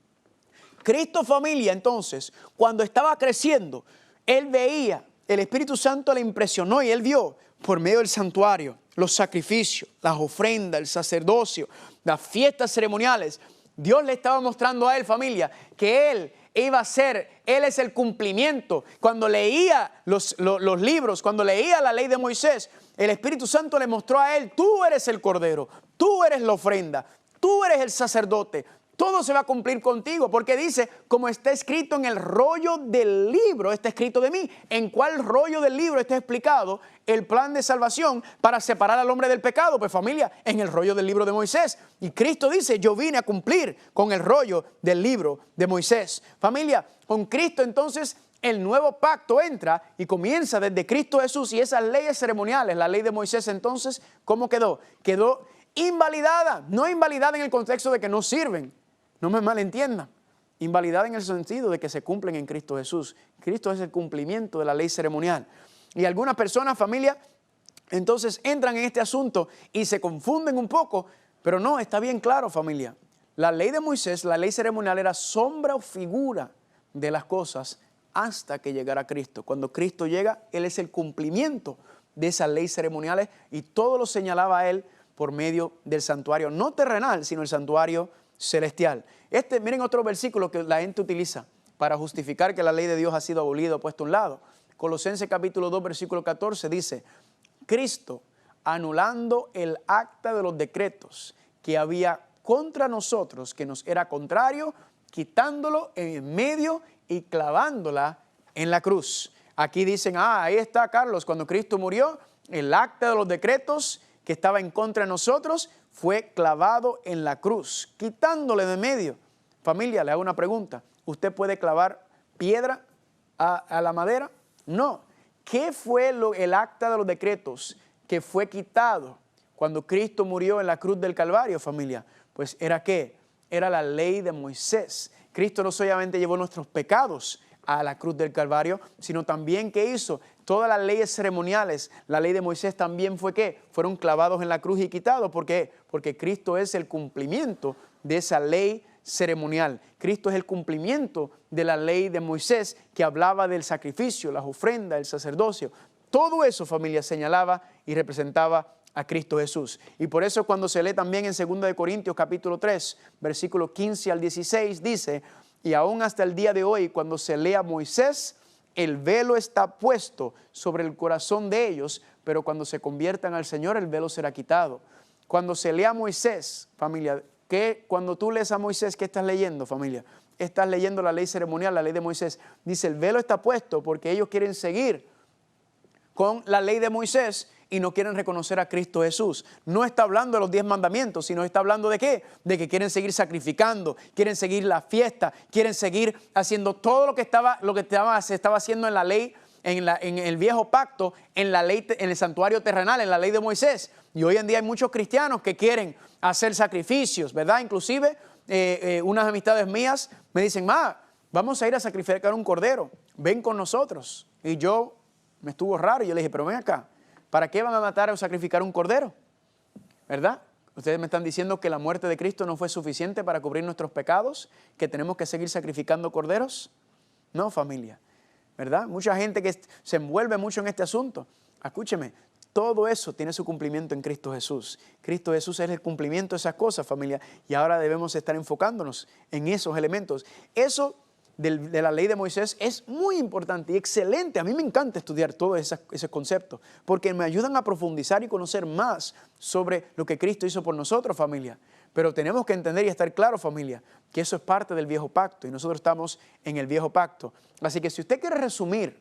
Speaker 1: Cristo, familia, entonces, cuando estaba creciendo, Él veía, el Espíritu Santo le impresionó y Él vio por medio del santuario, los sacrificios, las ofrendas, el sacerdocio, las fiestas ceremoniales. Dios le estaba mostrando a Él, familia, que Él iba a ser, Él es el cumplimiento. Cuando leía los libros, cuando leía la ley de Moisés, el Espíritu Santo le mostró a Él, tú eres el Cordero, tú eres la ofrenda, tú eres el sacerdote. Todo se va a cumplir contigo, porque dice, como está escrito en el rollo del libro, está escrito de mí. ¿En cuál rollo del libro está explicado el plan de salvación para separar al hombre del pecado? Pues familia, en el rollo del libro de Moisés. Y Cristo dice, yo vine a cumplir con el rollo del libro de Moisés. Familia, con Cristo entonces el nuevo pacto entra y comienza desde Cristo Jesús, y esas leyes ceremoniales, la ley de Moisés entonces, ¿cómo quedó? Quedó invalidada, no invalidada en el contexto de que no sirven. No me malentiendan, invalidada en el sentido de que se cumplen en Cristo Jesús. Cristo es el cumplimiento de la ley ceremonial. Y algunas personas, familia, entonces entran en este asunto y se confunden un poco, pero no, está bien claro, familia. La ley de Moisés, la ley ceremonial, era sombra o figura de las cosas hasta que llegara Cristo. Cuando Cristo llega, Él es el cumplimiento de esas leyes ceremoniales, y todo lo señalaba a Él por medio del santuario, no terrenal, sino el santuario celestial. Miren otro versículo que la gente utiliza para justificar que la ley de Dios ha sido abolida o puesta a un lado. Colosenses capítulo 2, versículo 14 dice, Cristo, anulando el acta de los decretos que había contra nosotros, que nos era contrario, quitándolo en medio y clavándola en la cruz. Aquí dicen, ahí está, Carlos, cuando Cristo murió, el acta de los decretos que estaba en contra de nosotros fue clavado en la cruz, quitándole de medio. Familia, le hago una pregunta. ¿Usted puede clavar piedra a la madera? No. ¿Qué fue el acta de los decretos que fue quitado cuando Cristo murió en la cruz del Calvario, familia? Pues ¿era qué? Era la ley de Moisés. Cristo no solamente llevó nuestros pecados a la cruz del Calvario, sino también, ¿qué hizo? Todas las leyes ceremoniales, la ley de Moisés también fue ¿qué? Fueron clavados en la cruz y quitados. ¿Por qué? Porque Cristo es el cumplimiento de esa ley ceremonial. Cristo es el cumplimiento de la ley de Moisés, que hablaba del sacrificio, las ofrendas, el sacerdocio. Todo eso, familia, señalaba y representaba a Cristo Jesús. Y por eso cuando se lee también en 2 de Corintios capítulo 3, versículos 15 al 16, dice, y aún hasta el día de hoy, cuando se lea Moisés, el velo está puesto sobre el corazón de ellos, pero cuando se conviertan al Señor, el velo será quitado. Cuando se lea Moisés, familia, cuando tú lees a Moisés, ¿qué estás leyendo, familia? Estás leyendo la ley ceremonial, la ley de Moisés. Dice, el velo está puesto porque ellos quieren seguir con la ley de Moisés y no quieren reconocer a Cristo Jesús. No está hablando de los 10 mandamientos, sino está hablando de ¿qué? De que quieren seguir sacrificando, quieren seguir la fiesta, quieren seguir haciendo todo lo que se estaba haciendo en la ley, en el viejo pacto, en la ley, en el santuario terrenal, en la ley de Moisés. Y hoy en día hay muchos cristianos que quieren hacer sacrificios, ¿verdad? Inclusive unas amistades mías me dicen, vamos a ir a sacrificar un cordero, ven con nosotros. Y yo me estuvo raro y yo le dije, pero ven acá, ¿para qué van a matar o sacrificar un cordero? ¿Verdad? Ustedes me están diciendo que la muerte de Cristo no fue suficiente para cubrir nuestros pecados, que tenemos que seguir sacrificando corderos. No, familia, ¿verdad? Mucha gente que se envuelve mucho en este asunto. Escúcheme, todo eso tiene su cumplimiento en Cristo Jesús. Cristo Jesús es el cumplimiento de esas cosas, familia, y ahora debemos estar enfocándonos en esos elementos. Eso de la ley de Moisés es muy importante y excelente. A mí me encanta estudiar todos esos conceptos porque me ayudan a profundizar y conocer más sobre lo que Cristo hizo por nosotros, familia. Pero tenemos que entender y estar claro, familia, que eso es parte del viejo pacto y nosotros estamos en el viejo pacto. Así que si usted quiere resumir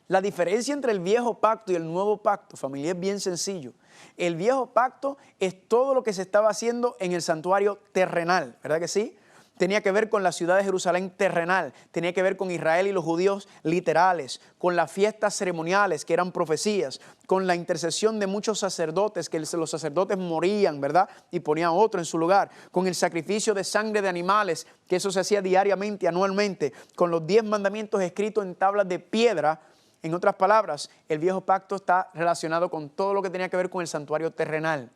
Speaker 1: la diferencia entre el viejo pacto y el nuevo pacto, familia, es bien sencillo. El viejo pacto es todo lo que se estaba haciendo en el santuario terrenal, ¿verdad que sí? Tenía que ver con la ciudad de Jerusalén terrenal, tenía que ver con Israel y los judíos literales, con las fiestas ceremoniales que eran profecías, con la intercesión de muchos sacerdotes, que los sacerdotes morían, ¿verdad? Y ponían otro en su lugar, con el sacrificio de sangre de animales, que eso se hacía diariamente, anualmente, con los 10 mandamientos escritos en tablas de piedra. En otras palabras, el viejo pacto está relacionado con todo lo que tenía que ver con el santuario terrenal.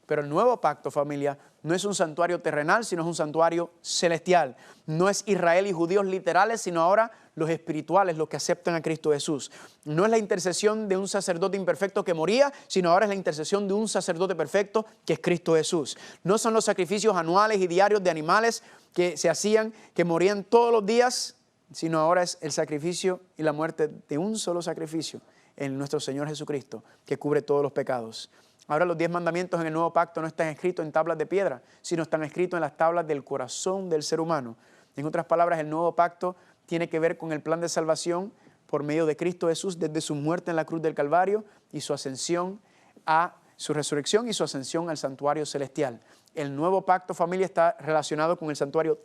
Speaker 1: Pero el nuevo pacto, familia, no es un santuario terrenal, sino es un santuario celestial. No es Israel y judíos literales, sino ahora los espirituales, los que aceptan a Cristo Jesús. No es la intercesión de un sacerdote imperfecto que moría, sino ahora es la intercesión de un sacerdote perfecto que es Cristo Jesús. No son los sacrificios anuales y diarios de animales que se hacían, que morían todos los días, sino ahora es el sacrificio y la muerte de un solo sacrificio en nuestro Señor Jesucristo, que cubre todos los pecados. Ahora los 10 mandamientos en el nuevo pacto no están escritos en tablas de piedra, sino están escritos en las tablas del corazón del ser humano. En otras palabras, el nuevo pacto tiene que ver con el plan de salvación por medio de Cristo Jesús desde su muerte en la cruz del Calvario y su ascensión a su resurrección y su ascensión al santuario celestial. El nuevo pacto, familia, está relacionado con el santuario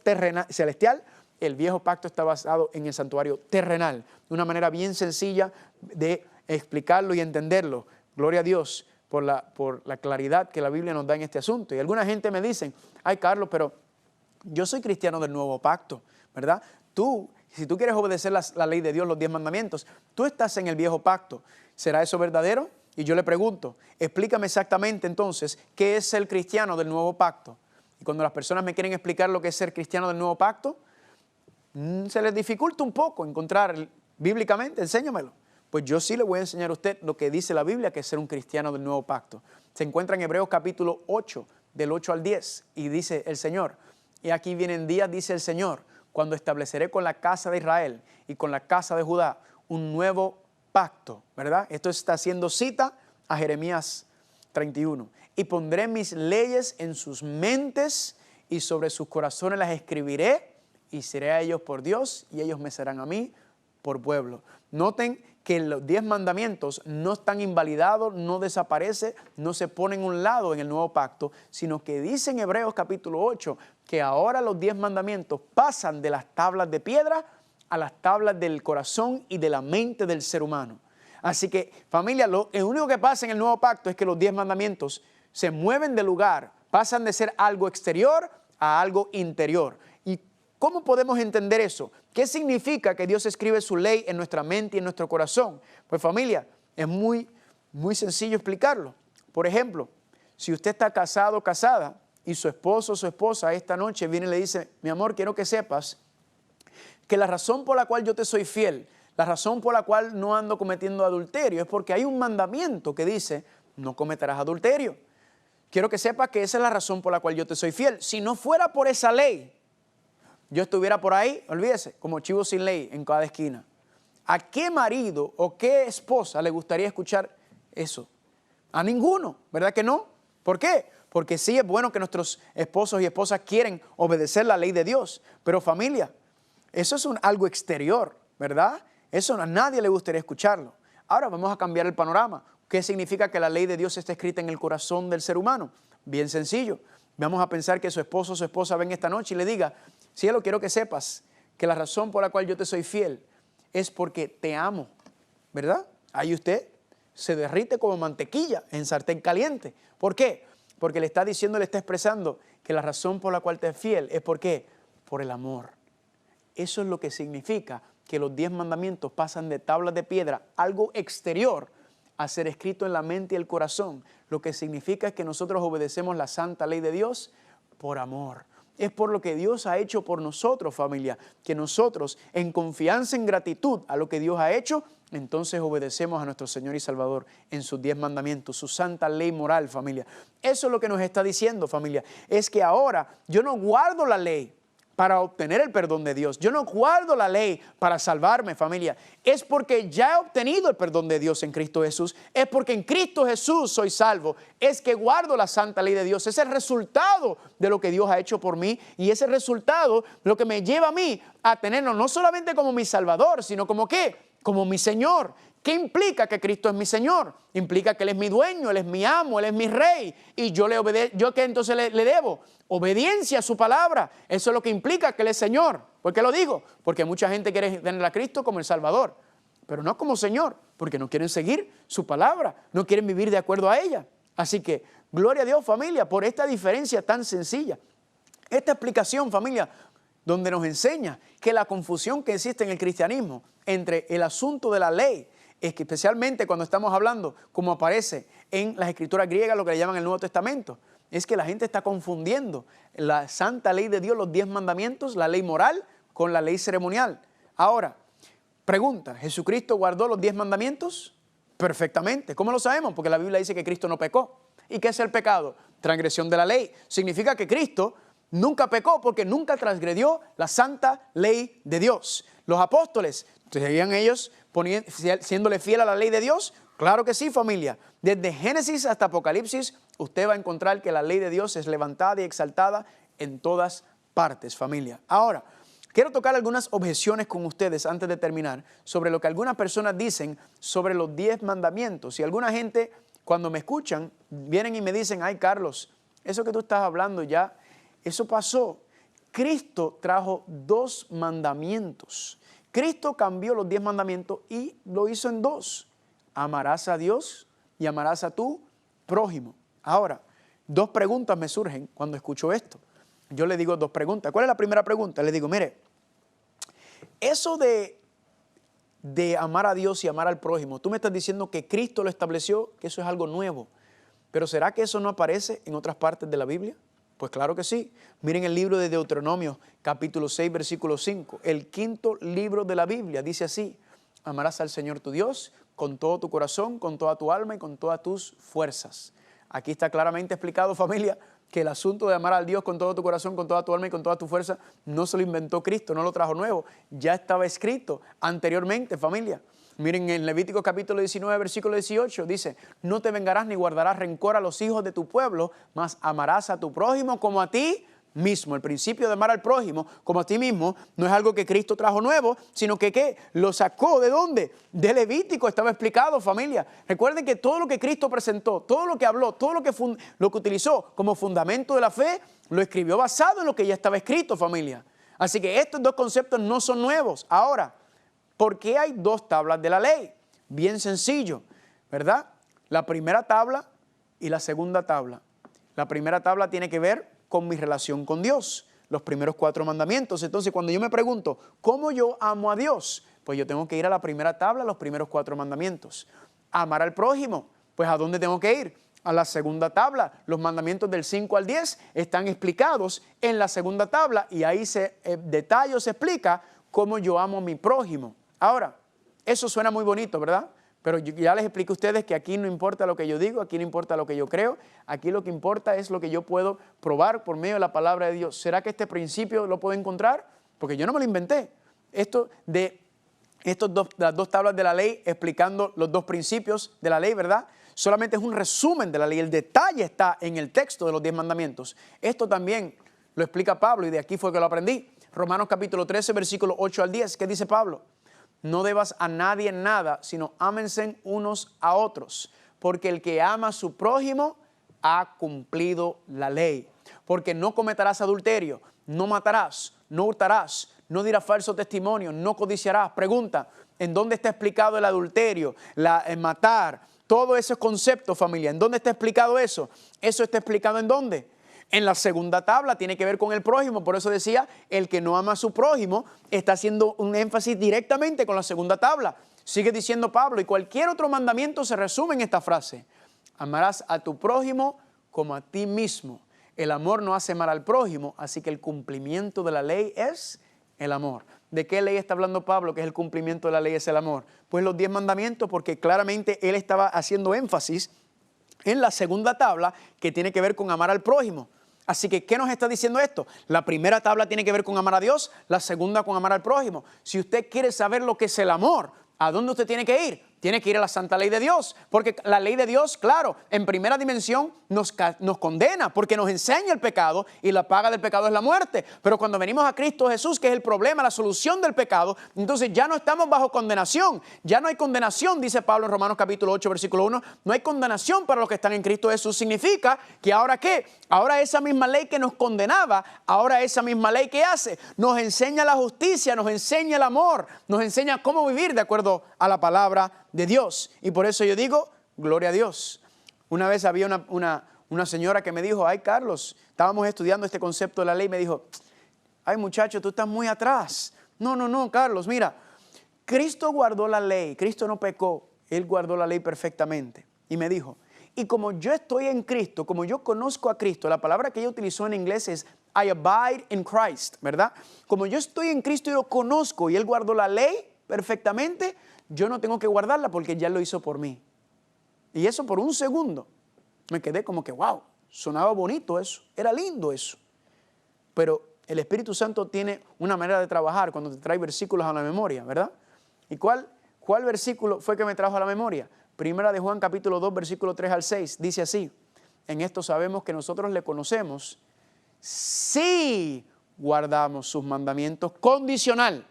Speaker 1: celestial. El viejo pacto está basado en el santuario terrenal. De una manera bien sencilla de explicarlo y entenderlo. Gloria a Dios por la claridad que la Biblia nos da en este asunto. Y alguna gente me dice, ay Carlos, pero yo soy cristiano del nuevo pacto, ¿verdad? Si tú quieres obedecer la ley de Dios, los 10 mandamientos, tú estás en el viejo pacto. ¿Será eso verdadero? Y yo le pregunto, explícame exactamente entonces, ¿qué es ser cristiano del nuevo pacto? Y cuando las personas me quieren explicar lo que es ser cristiano del nuevo pacto, se les dificulta un poco encontrar bíblicamente, enséñamelo. Pues yo sí le voy a enseñar a usted lo que dice la Biblia, que es ser un cristiano del nuevo pacto. Se encuentra en Hebreos capítulo 8, del 8 al 10, y dice el Señor, y aquí vienen días, dice el Señor, cuando estableceré con la casa de Israel y con la casa de Judá un nuevo pacto, ¿verdad? Esto está haciendo cita a Jeremías 31. Y pondré mis leyes en sus mentes y sobre sus corazones las escribiré y seré a ellos por Dios y ellos me serán a mí por pueblo. Noten que los 10 mandamientos no están invalidados, no desaparece, no se ponen a un lado en el nuevo pacto, sino que dice en Hebreos capítulo 8 que ahora los 10 mandamientos pasan de las tablas de piedra a las tablas del corazón y de la mente del ser humano. Así que, familia, lo único que pasa en el nuevo pacto es que los 10 mandamientos se mueven de lugar, pasan de ser algo exterior a algo interior. ¿Y cómo podemos entender eso? ¿Qué significa que Dios escribe su ley en nuestra mente y en nuestro corazón? Pues familia, es muy sencillo explicarlo. Por ejemplo, si usted está casado o casada y su esposo o su esposa esta noche viene y le dice, mi amor, quiero que sepas que la razón por la cual yo te soy fiel, la razón por la cual no ando cometiendo adulterio es porque hay un mandamiento que dice, no cometerás adulterio. Quiero que sepas que esa es la razón por la cual yo te soy fiel. Si no fuera por esa ley, yo estuviera por ahí, olvídese, como chivo sin ley en cada esquina. ¿A qué marido o qué esposa le gustaría escuchar eso? A ninguno, ¿verdad que no? ¿Por qué? Porque sí es bueno que nuestros esposos y esposas quieren obedecer la ley de Dios, pero familia, eso es algo exterior, ¿verdad? Eso a nadie le gustaría escucharlo. Ahora vamos a cambiar el panorama. ¿Qué significa que la ley de Dios está escrita en el corazón del ser humano? Bien sencillo. Vamos a pensar que su esposo o su esposa ven esta noche y le diga, cielo, quiero que sepas que la razón por la cual yo te soy fiel es porque te amo, ¿verdad? Ahí usted se derrite como mantequilla en sartén caliente. ¿Por qué? Porque le está diciendo, le está expresando que la razón por la cual te es fiel es ¿por qué? Por el amor. Eso es lo que significa que los 10 mandamientos pasan de tablas de piedra, algo exterior, a ser escrito en la mente y el corazón. Lo que significa es que nosotros obedecemos la santa ley de Dios por amor. Es por lo que Dios ha hecho por nosotros, familia, que nosotros, en confianza, en gratitud a lo que Dios ha hecho, entonces obedecemos a nuestro Señor y Salvador en sus 10 mandamientos, su santa ley moral, familia. Eso es lo que nos está diciendo, familia. Es que ahora yo no guardo la ley para obtener el perdón de Dios. Yo no guardo la ley para salvarme, familia. Es porque ya he obtenido el perdón de Dios en Cristo Jesús. Es porque en Cristo Jesús soy salvo. Es que guardo la santa ley de Dios. Es el resultado de lo que Dios ha hecho por mí. Y ese resultado lo que me lleva a mí a tenerlo no solamente como mi Salvador, sino como ¿qué? Como mi Señor. ¿Qué implica que Cristo es mi Señor? Implica que Él es mi dueño, Él es mi amo, Él es mi rey. Y yo le obedezco. ¿Yo qué entonces le debo? Obediencia a su palabra. Eso es lo que implica que Él es Señor. ¿Por qué lo digo? Porque mucha gente quiere tener a Cristo como el Salvador, pero no como Señor, porque no quieren seguir su palabra, no quieren vivir de acuerdo a ella. Así que, gloria a Dios, familia, por esta diferencia tan sencilla. Esta explicación, familia, donde nos enseña que la confusión que existe en el cristianismo entre el asunto de la ley, es que especialmente cuando estamos hablando, como aparece en las escrituras griegas, lo que le llaman el Nuevo Testamento, es que la gente está confundiendo la santa ley de Dios, los 10 mandamientos, la ley moral, con la ley ceremonial. Ahora, pregunta, ¿Jesucristo guardó los 10 mandamientos? Perfectamente. ¿Cómo lo sabemos? Porque la Biblia dice que Cristo no pecó. ¿Y qué es el pecado? Transgresión de la ley. Significa que Cristo nunca pecó porque nunca transgredió la santa ley de Dios. Los apóstoles, ¿seguían ellos siéndole fiel a la ley de Dios? Claro que sí, familia. Desde Génesis hasta Apocalipsis, usted va a encontrar que la ley de Dios es levantada y exaltada en todas partes, familia. Ahora, quiero tocar algunas objeciones con ustedes antes de terminar sobre lo que algunas personas dicen sobre los 10 mandamientos. Y alguna gente, cuando me escuchan, vienen y me dicen, ay, Carlos, eso que tú estás hablando ya, eso pasó. Cristo trajo 2 mandamientos. Cristo cambió los 10 mandamientos y lo hizo en 2. Amarás a Dios y amarás a tu prójimo. Ahora, 2 preguntas me surgen cuando escucho esto. Yo le digo 2 preguntas. ¿Cuál es la primera pregunta? Le digo, mire, eso de amar a Dios y amar al prójimo, tú me estás diciendo que Cristo lo estableció, que eso es algo nuevo. Pero ¿será que eso no aparece en otras partes de la Biblia? Pues claro que sí. Miren el libro de Deuteronomio, capítulo 6, versículo 5. El 5º libro de la Biblia dice así: amarás al Señor tu Dios con todo tu corazón, con toda tu alma y con todas tus fuerzas. Aquí está claramente explicado, familia, que el asunto de amar al Dios con todo tu corazón, con toda tu alma y con toda tu fuerza, no se lo inventó Cristo, no lo trajo nuevo. Ya estaba escrito anteriormente, familia. Miren, en Levítico capítulo 19, versículo 18, dice, no te vengarás ni guardarás rencor a los hijos de tu pueblo, mas amarás a tu prójimo como a ti mismo. El principio de amar al prójimo como a ti mismo no es algo que Cristo trajo nuevo, sino que ¿qué? Lo sacó ¿de dónde? De Levítico, estaba explicado, familia. Recuerden que todo lo que Cristo presentó, todo lo que habló, todo lo que utilizó como fundamento de la fe, lo escribió basado en lo que ya estaba escrito, familia. Así que estos 2 conceptos no son nuevos. Ahora, ¿por qué hay 2 tablas de la ley? Bien sencillo, ¿verdad? La primera tabla y la segunda tabla. La primera tabla tiene que ver con mi relación con Dios, los primeros 4 mandamientos. Entonces, cuando yo me pregunto, ¿cómo yo amo a Dios? Pues yo tengo que ir a la primera tabla, los primeros 4 mandamientos. Amar al prójimo, pues ¿a dónde tengo que ir? A la segunda tabla. Los mandamientos del 5 al 10 están explicados en la segunda tabla y ahí se detalla, se explica cómo yo amo a mi prójimo. Ahora, eso suena muy bonito, ¿verdad? Pero ya les expliqué a ustedes que aquí no importa lo que yo digo, aquí no importa lo que yo creo, aquí lo que importa es lo que yo puedo probar por medio de la palabra de Dios. ¿Será que este principio lo puedo encontrar? Porque yo no me lo inventé. Las 2 tablas de la ley explicando los 2 principios de la ley, ¿verdad? Solamente es un resumen de la ley. El detalle está en el texto de los 10 mandamientos. Esto también lo explica Pablo y de aquí fue que lo aprendí. Romanos capítulo 13, versículos 8 al 10. ¿Qué dice Pablo? No debas a nadie nada, sino ámense unos a otros, porque el que ama a su prójimo ha cumplido la ley. Porque no cometerás adulterio, no matarás, no hurtarás, no dirás falso testimonio, no codiciarás. Pregunta, ¿en dónde está explicado el adulterio, el matar? Todos esos conceptos, familia, ¿en dónde está explicado eso? ¿Eso está explicado en dónde? En la segunda tabla tiene que ver con el prójimo. Por eso decía, el que no ama a su prójimo está haciendo un énfasis directamente con la segunda tabla. Sigue diciendo Pablo, y cualquier otro mandamiento se resume en esta frase. Amarás a tu prójimo como a ti mismo. El amor no hace mal al prójimo, así que el cumplimiento de la ley es el amor. ¿De qué ley está hablando Pablo? Que es el cumplimiento de la ley es el amor. Pues los 10 mandamientos, porque claramente él estaba haciendo énfasis en la segunda tabla que tiene que ver con amar al prójimo. Así que, ¿qué nos está diciendo esto? La primera tabla tiene que ver con amar a Dios, la segunda con amar al prójimo. Si usted quiere saber lo que es el amor, ¿a dónde usted tiene que ir? Tiene que ir a la santa ley de Dios, porque la ley de Dios, claro, en primera dimensión nos condena, porque nos enseña el pecado y la paga del pecado es la muerte. Pero cuando venimos a Cristo Jesús, que es el problema, la solución del pecado, entonces ya no estamos bajo condenación. Ya no hay condenación, dice Pablo en Romanos capítulo 8, versículo 1. No hay condenación para los que están en Cristo Jesús. Significa que ahora ¿qué? Ahora esa misma ley que nos condenaba, ahora esa misma ley que hace, nos enseña la justicia, nos enseña el amor, nos enseña cómo vivir de acuerdo a la palabra de Dios. Y por eso yo digo, gloria a Dios. Una vez había una señora que me dijo, ay Carlos, estábamos estudiando este concepto de la ley, y me dijo, ay muchacho, tú estás muy atrás. No, Carlos, mira, Cristo guardó la ley, Cristo no pecó, Él guardó la ley perfectamente. Y me dijo, y como yo estoy en Cristo, como yo conozco a Cristo, la palabra que ella utilizó en inglés es I abide in Christ, ¿verdad? Como yo estoy en Cristo y lo conozco y Él guardó la ley perfectamente, yo no tengo que guardarla porque ya lo hizo por mí. Y eso por un segundo me quedé como que, wow, sonaba bonito eso, era lindo eso. Pero el Espíritu Santo tiene una manera de trabajar cuando te trae versículos a la memoria, ¿verdad? ¿Y cuál versículo fue que me trajo a la memoria? Primera de Juan capítulo 2, versículo 3 al 6, dice así, en esto sabemos que nosotros le conocemos si guardamos sus mandamientos, condicional.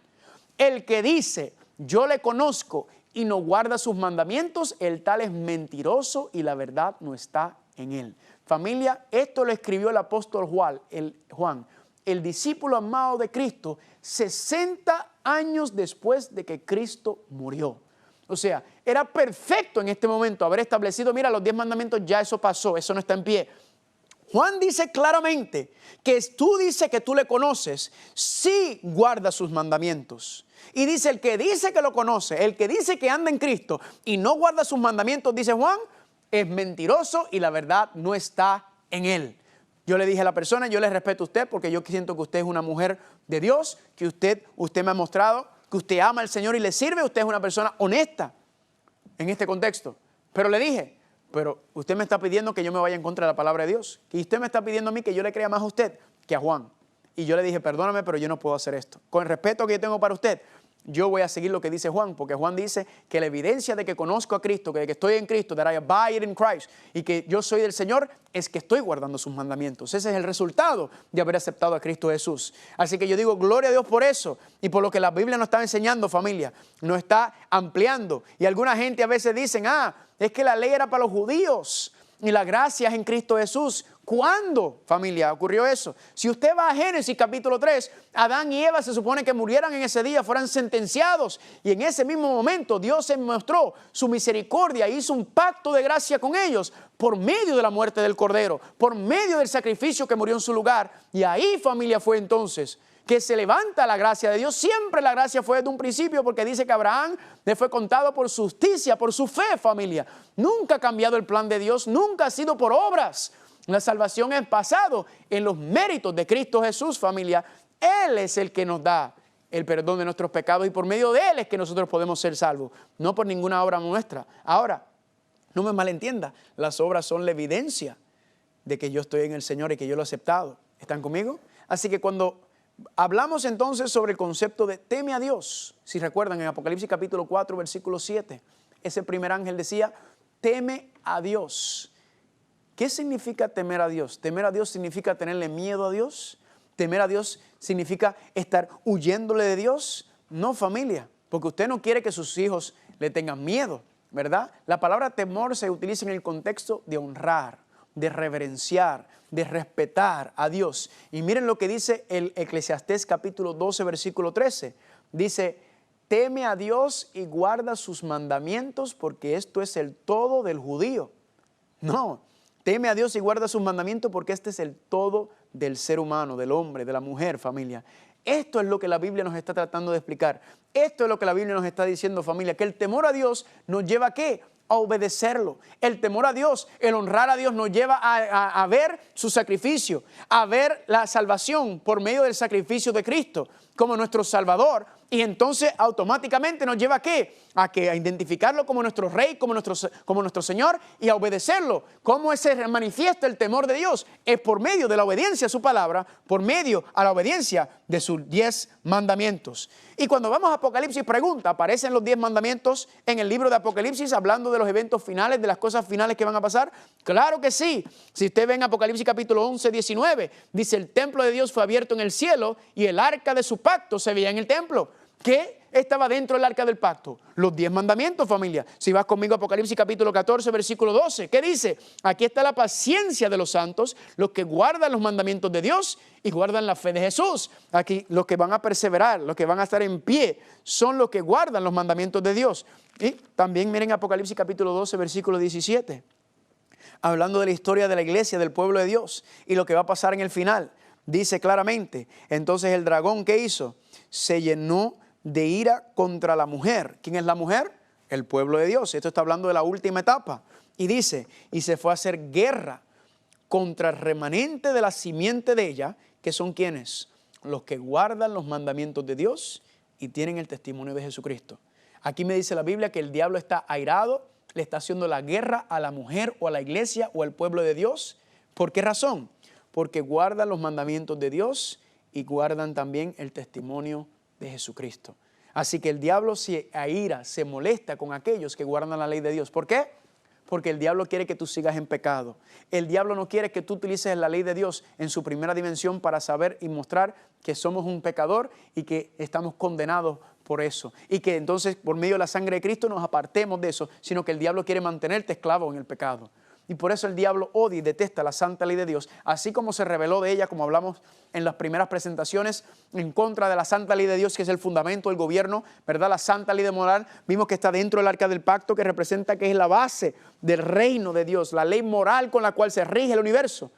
Speaker 1: El que dice, yo le conozco y no guarda sus mandamientos, el tal es mentiroso y la verdad no está en él. Familia, esto lo escribió el apóstol Juan, el discípulo amado de Cristo, 60 años después de que Cristo murió. O sea, era perfecto en este momento haber establecido, mira, los 10 mandamientos ya eso pasó, eso no está en pie. Juan dice claramente que tú dices que tú le conoces si guarda sus mandamientos. Y dice, el que dice que lo conoce, el que dice que anda en Cristo y no guarda sus mandamientos, dice Juan, es mentiroso y la verdad no está en él. Yo le dije a la persona, yo le respeto a usted porque yo siento que usted es una mujer de Dios, que usted me ha mostrado que usted ama al Señor y le sirve, usted es una persona honesta en este contexto. Pero le dije, pero usted me está pidiendo que yo me vaya en contra de la palabra de Dios. Y usted me está pidiendo a mí que yo le crea más a usted que a Juan. Y yo le dije, perdóname, pero yo no puedo hacer esto. Con el respeto que yo tengo para usted, yo voy a seguir lo que dice Juan, porque Juan dice que la evidencia de que conozco a Cristo, que estoy en Cristo, that I abide in Christ, y que yo soy del Señor, es que estoy guardando sus mandamientos. Ese es el resultado de haber aceptado a Cristo Jesús. Así que yo digo, gloria a Dios por eso, y por lo que la Biblia nos está enseñando, familia, nos está ampliando. Y alguna gente a veces dicen, es que la ley era para los judíos, y la gracia es en Cristo Jesús. ¿Cuándo, familia, ocurrió eso? Si usted va a Génesis capítulo 3, Adán y Eva se supone que murieran en ese día, fueran sentenciados. Y en ese mismo momento Dios se mostró su misericordia e hizo un pacto de gracia con ellos por medio de la muerte del Cordero, por medio del sacrificio que murió en su lugar. Y ahí, familia, fue entonces que se levanta la gracia de Dios. Siempre la gracia fue desde un principio, porque dice que Abraham le fue contado por su justicia, por su fe, familia. Nunca ha cambiado el plan de Dios, nunca ha sido por obras. La salvación es basado en los méritos de Cristo Jesús, familia. Él es el que nos da el perdón de nuestros pecados y por medio de Él es que nosotros podemos ser salvos, no por ninguna obra nuestra. Ahora, no me malentienda, las obras son la evidencia de que yo estoy en el Señor y que yo lo he aceptado. ¿Están conmigo? Así que cuando hablamos entonces sobre el concepto de teme a Dios, si recuerdan en Apocalipsis capítulo 4, versículo 7, ese primer ángel decía, teme a Dios. ¿Qué significa temer a Dios? Temer a Dios significa tenerle miedo a Dios. Temer a Dios significa estar huyéndole de Dios. No, familia, porque usted no quiere que sus hijos le tengan miedo, ¿verdad? La palabra temor se utiliza en el contexto de honrar, de reverenciar, de respetar a Dios. Y miren lo que dice el Eclesiastés capítulo 12, versículo 13. Dice, teme a Dios y guarda sus mandamientos porque esto es el todo del judío. No, teme a Dios y guarda sus mandamientos porque este es el todo del ser humano, del hombre, de la mujer, familia. Esto es lo que la Biblia nos está tratando de explicar. Esto es lo que la Biblia nos está diciendo, familia, que el temor a Dios nos lleva ¿a qué? A obedecerlo. El temor a Dios, el honrar a Dios nos lleva a ver su sacrificio, a ver la salvación por medio del sacrificio de Cristo. como nuestro Salvador. Y entonces automáticamente nos lleva ¿a qué? A identificarlo como nuestro Rey, como nuestro Señor y a obedecerlo. ¿Cómo se manifiesta el temor de Dios? Es por medio de la obediencia a su palabra, por medio a la obediencia de sus 10 mandamientos. Y cuando vamos a Apocalipsis pregunta, ¿aparecen los 10 mandamientos en el libro de Apocalipsis hablando de los eventos finales, de las cosas finales que van a pasar? Claro que sí. Si usted ve en Apocalipsis capítulo 11, 19, dice: el templo de Dios fue abierto en el cielo y el arca de su pacto se veía en el templo. ¿Qué estaba dentro del arca del pacto? Los 10 mandamientos, familia. Si vas conmigo a Apocalipsis capítulo 14, versículo 12, ¿qué dice? Aquí está la paciencia de los santos, los que guardan los mandamientos de Dios y guardan la fe de Jesús. Aquí los que van a perseverar, los que van a estar en pie, son los que guardan los mandamientos de Dios. Y también miren Apocalipsis capítulo 12, versículo 17. Hablando de la historia de la iglesia, del pueblo de Dios y lo que va a pasar en el final. Dice claramente: entonces el dragón, ¿qué hizo? Se llenó de ira contra la mujer. ¿Quién es la mujer? El pueblo de Dios. Esto está hablando de la última etapa. Y dice: y se fue a hacer guerra contra el remanente de la simiente de ella, que son ¿quiénes? Los que guardan los mandamientos de Dios y tienen el testimonio de Jesucristo. Aquí me dice la Biblia que el diablo está airado, le está haciendo la guerra a la mujer o a la iglesia o al pueblo de Dios. ¿Por qué razón? Porque guardan los mandamientos de Dios y guardan también el testimonio de Jesucristo. Así que el diablo se aira, se molesta con aquellos que guardan la ley de Dios. ¿Por qué? Porque el diablo quiere que tú sigas en pecado. El diablo no quiere que tú utilices la ley de Dios en su primera dimensión para saber y mostrar que somos un pecador y que estamos condenados por eso. Y que entonces por medio de la sangre de Cristo nos apartemos de eso, sino que el diablo quiere mantenerte esclavo en el pecado. Y por eso el diablo odia y detesta la santa ley de Dios, así como se rebeló de ella, como hablamos en las primeras presentaciones, en contra de la santa ley de Dios, que es el fundamento del gobierno, ¿verdad? La santa ley de moral, vimos que está dentro del arca del pacto, que representa que es la base del reino de Dios, la ley moral con la cual se rige el universo.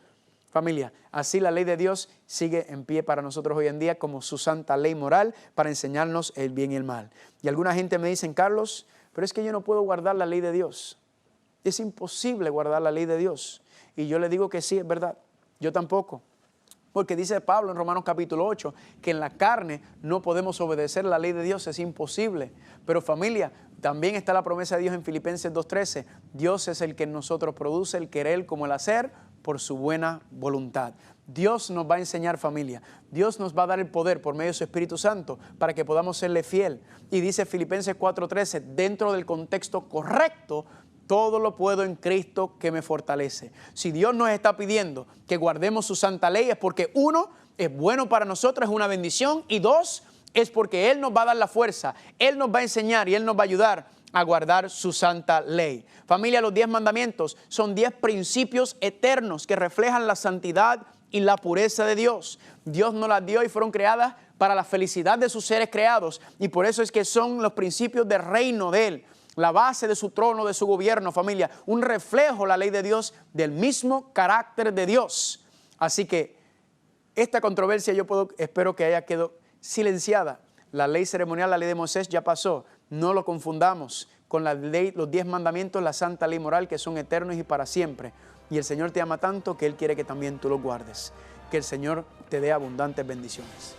Speaker 1: Familia, así la ley de Dios sigue en pie para nosotros hoy en día como su santa ley moral para enseñarnos el bien y el mal. Y alguna gente me dice: Carlos, pero es que yo no puedo guardar la ley de Dios. Es imposible guardar la ley de Dios. Y yo le digo que sí, es verdad. Yo tampoco. Porque dice Pablo en Romanos capítulo 8 que en la carne no podemos obedecer la ley de Dios. Es imposible. Pero familia, también está la promesa de Dios en Filipenses 2:13. Dios es el que en nosotros produce el querer como el hacer por su buena voluntad. Dios nos va a enseñar, familia. Dios nos va a dar el poder por medio de su Espíritu Santo para que podamos serle fiel. Y dice Filipenses 4:13, dentro del contexto correcto, todo lo puedo en Cristo que me fortalece. Si Dios nos está pidiendo que guardemos su santa ley es porque 1, es bueno para nosotros, es una bendición, y 2, es porque Él nos va a dar la fuerza, Él nos va a enseñar y Él nos va a ayudar a guardar su santa ley. Familia, los 10 mandamientos son 10 principios eternos que reflejan la santidad y la pureza de Dios. Dios nos las dio y fueron creadas para la felicidad de sus seres creados, y por eso es que son los principios del reino de Él. La base de su trono, de su gobierno, familia. Un reflejo, la ley de Dios, del mismo carácter de Dios. Así que esta controversia espero que haya quedado silenciada. La ley ceremonial, la ley de Moisés ya pasó. No lo confundamos con la ley, los 10 mandamientos, la santa ley moral, que son eternos y para siempre. Y el Señor te ama tanto que Él quiere que también tú los guardes. Que el Señor te dé abundantes bendiciones.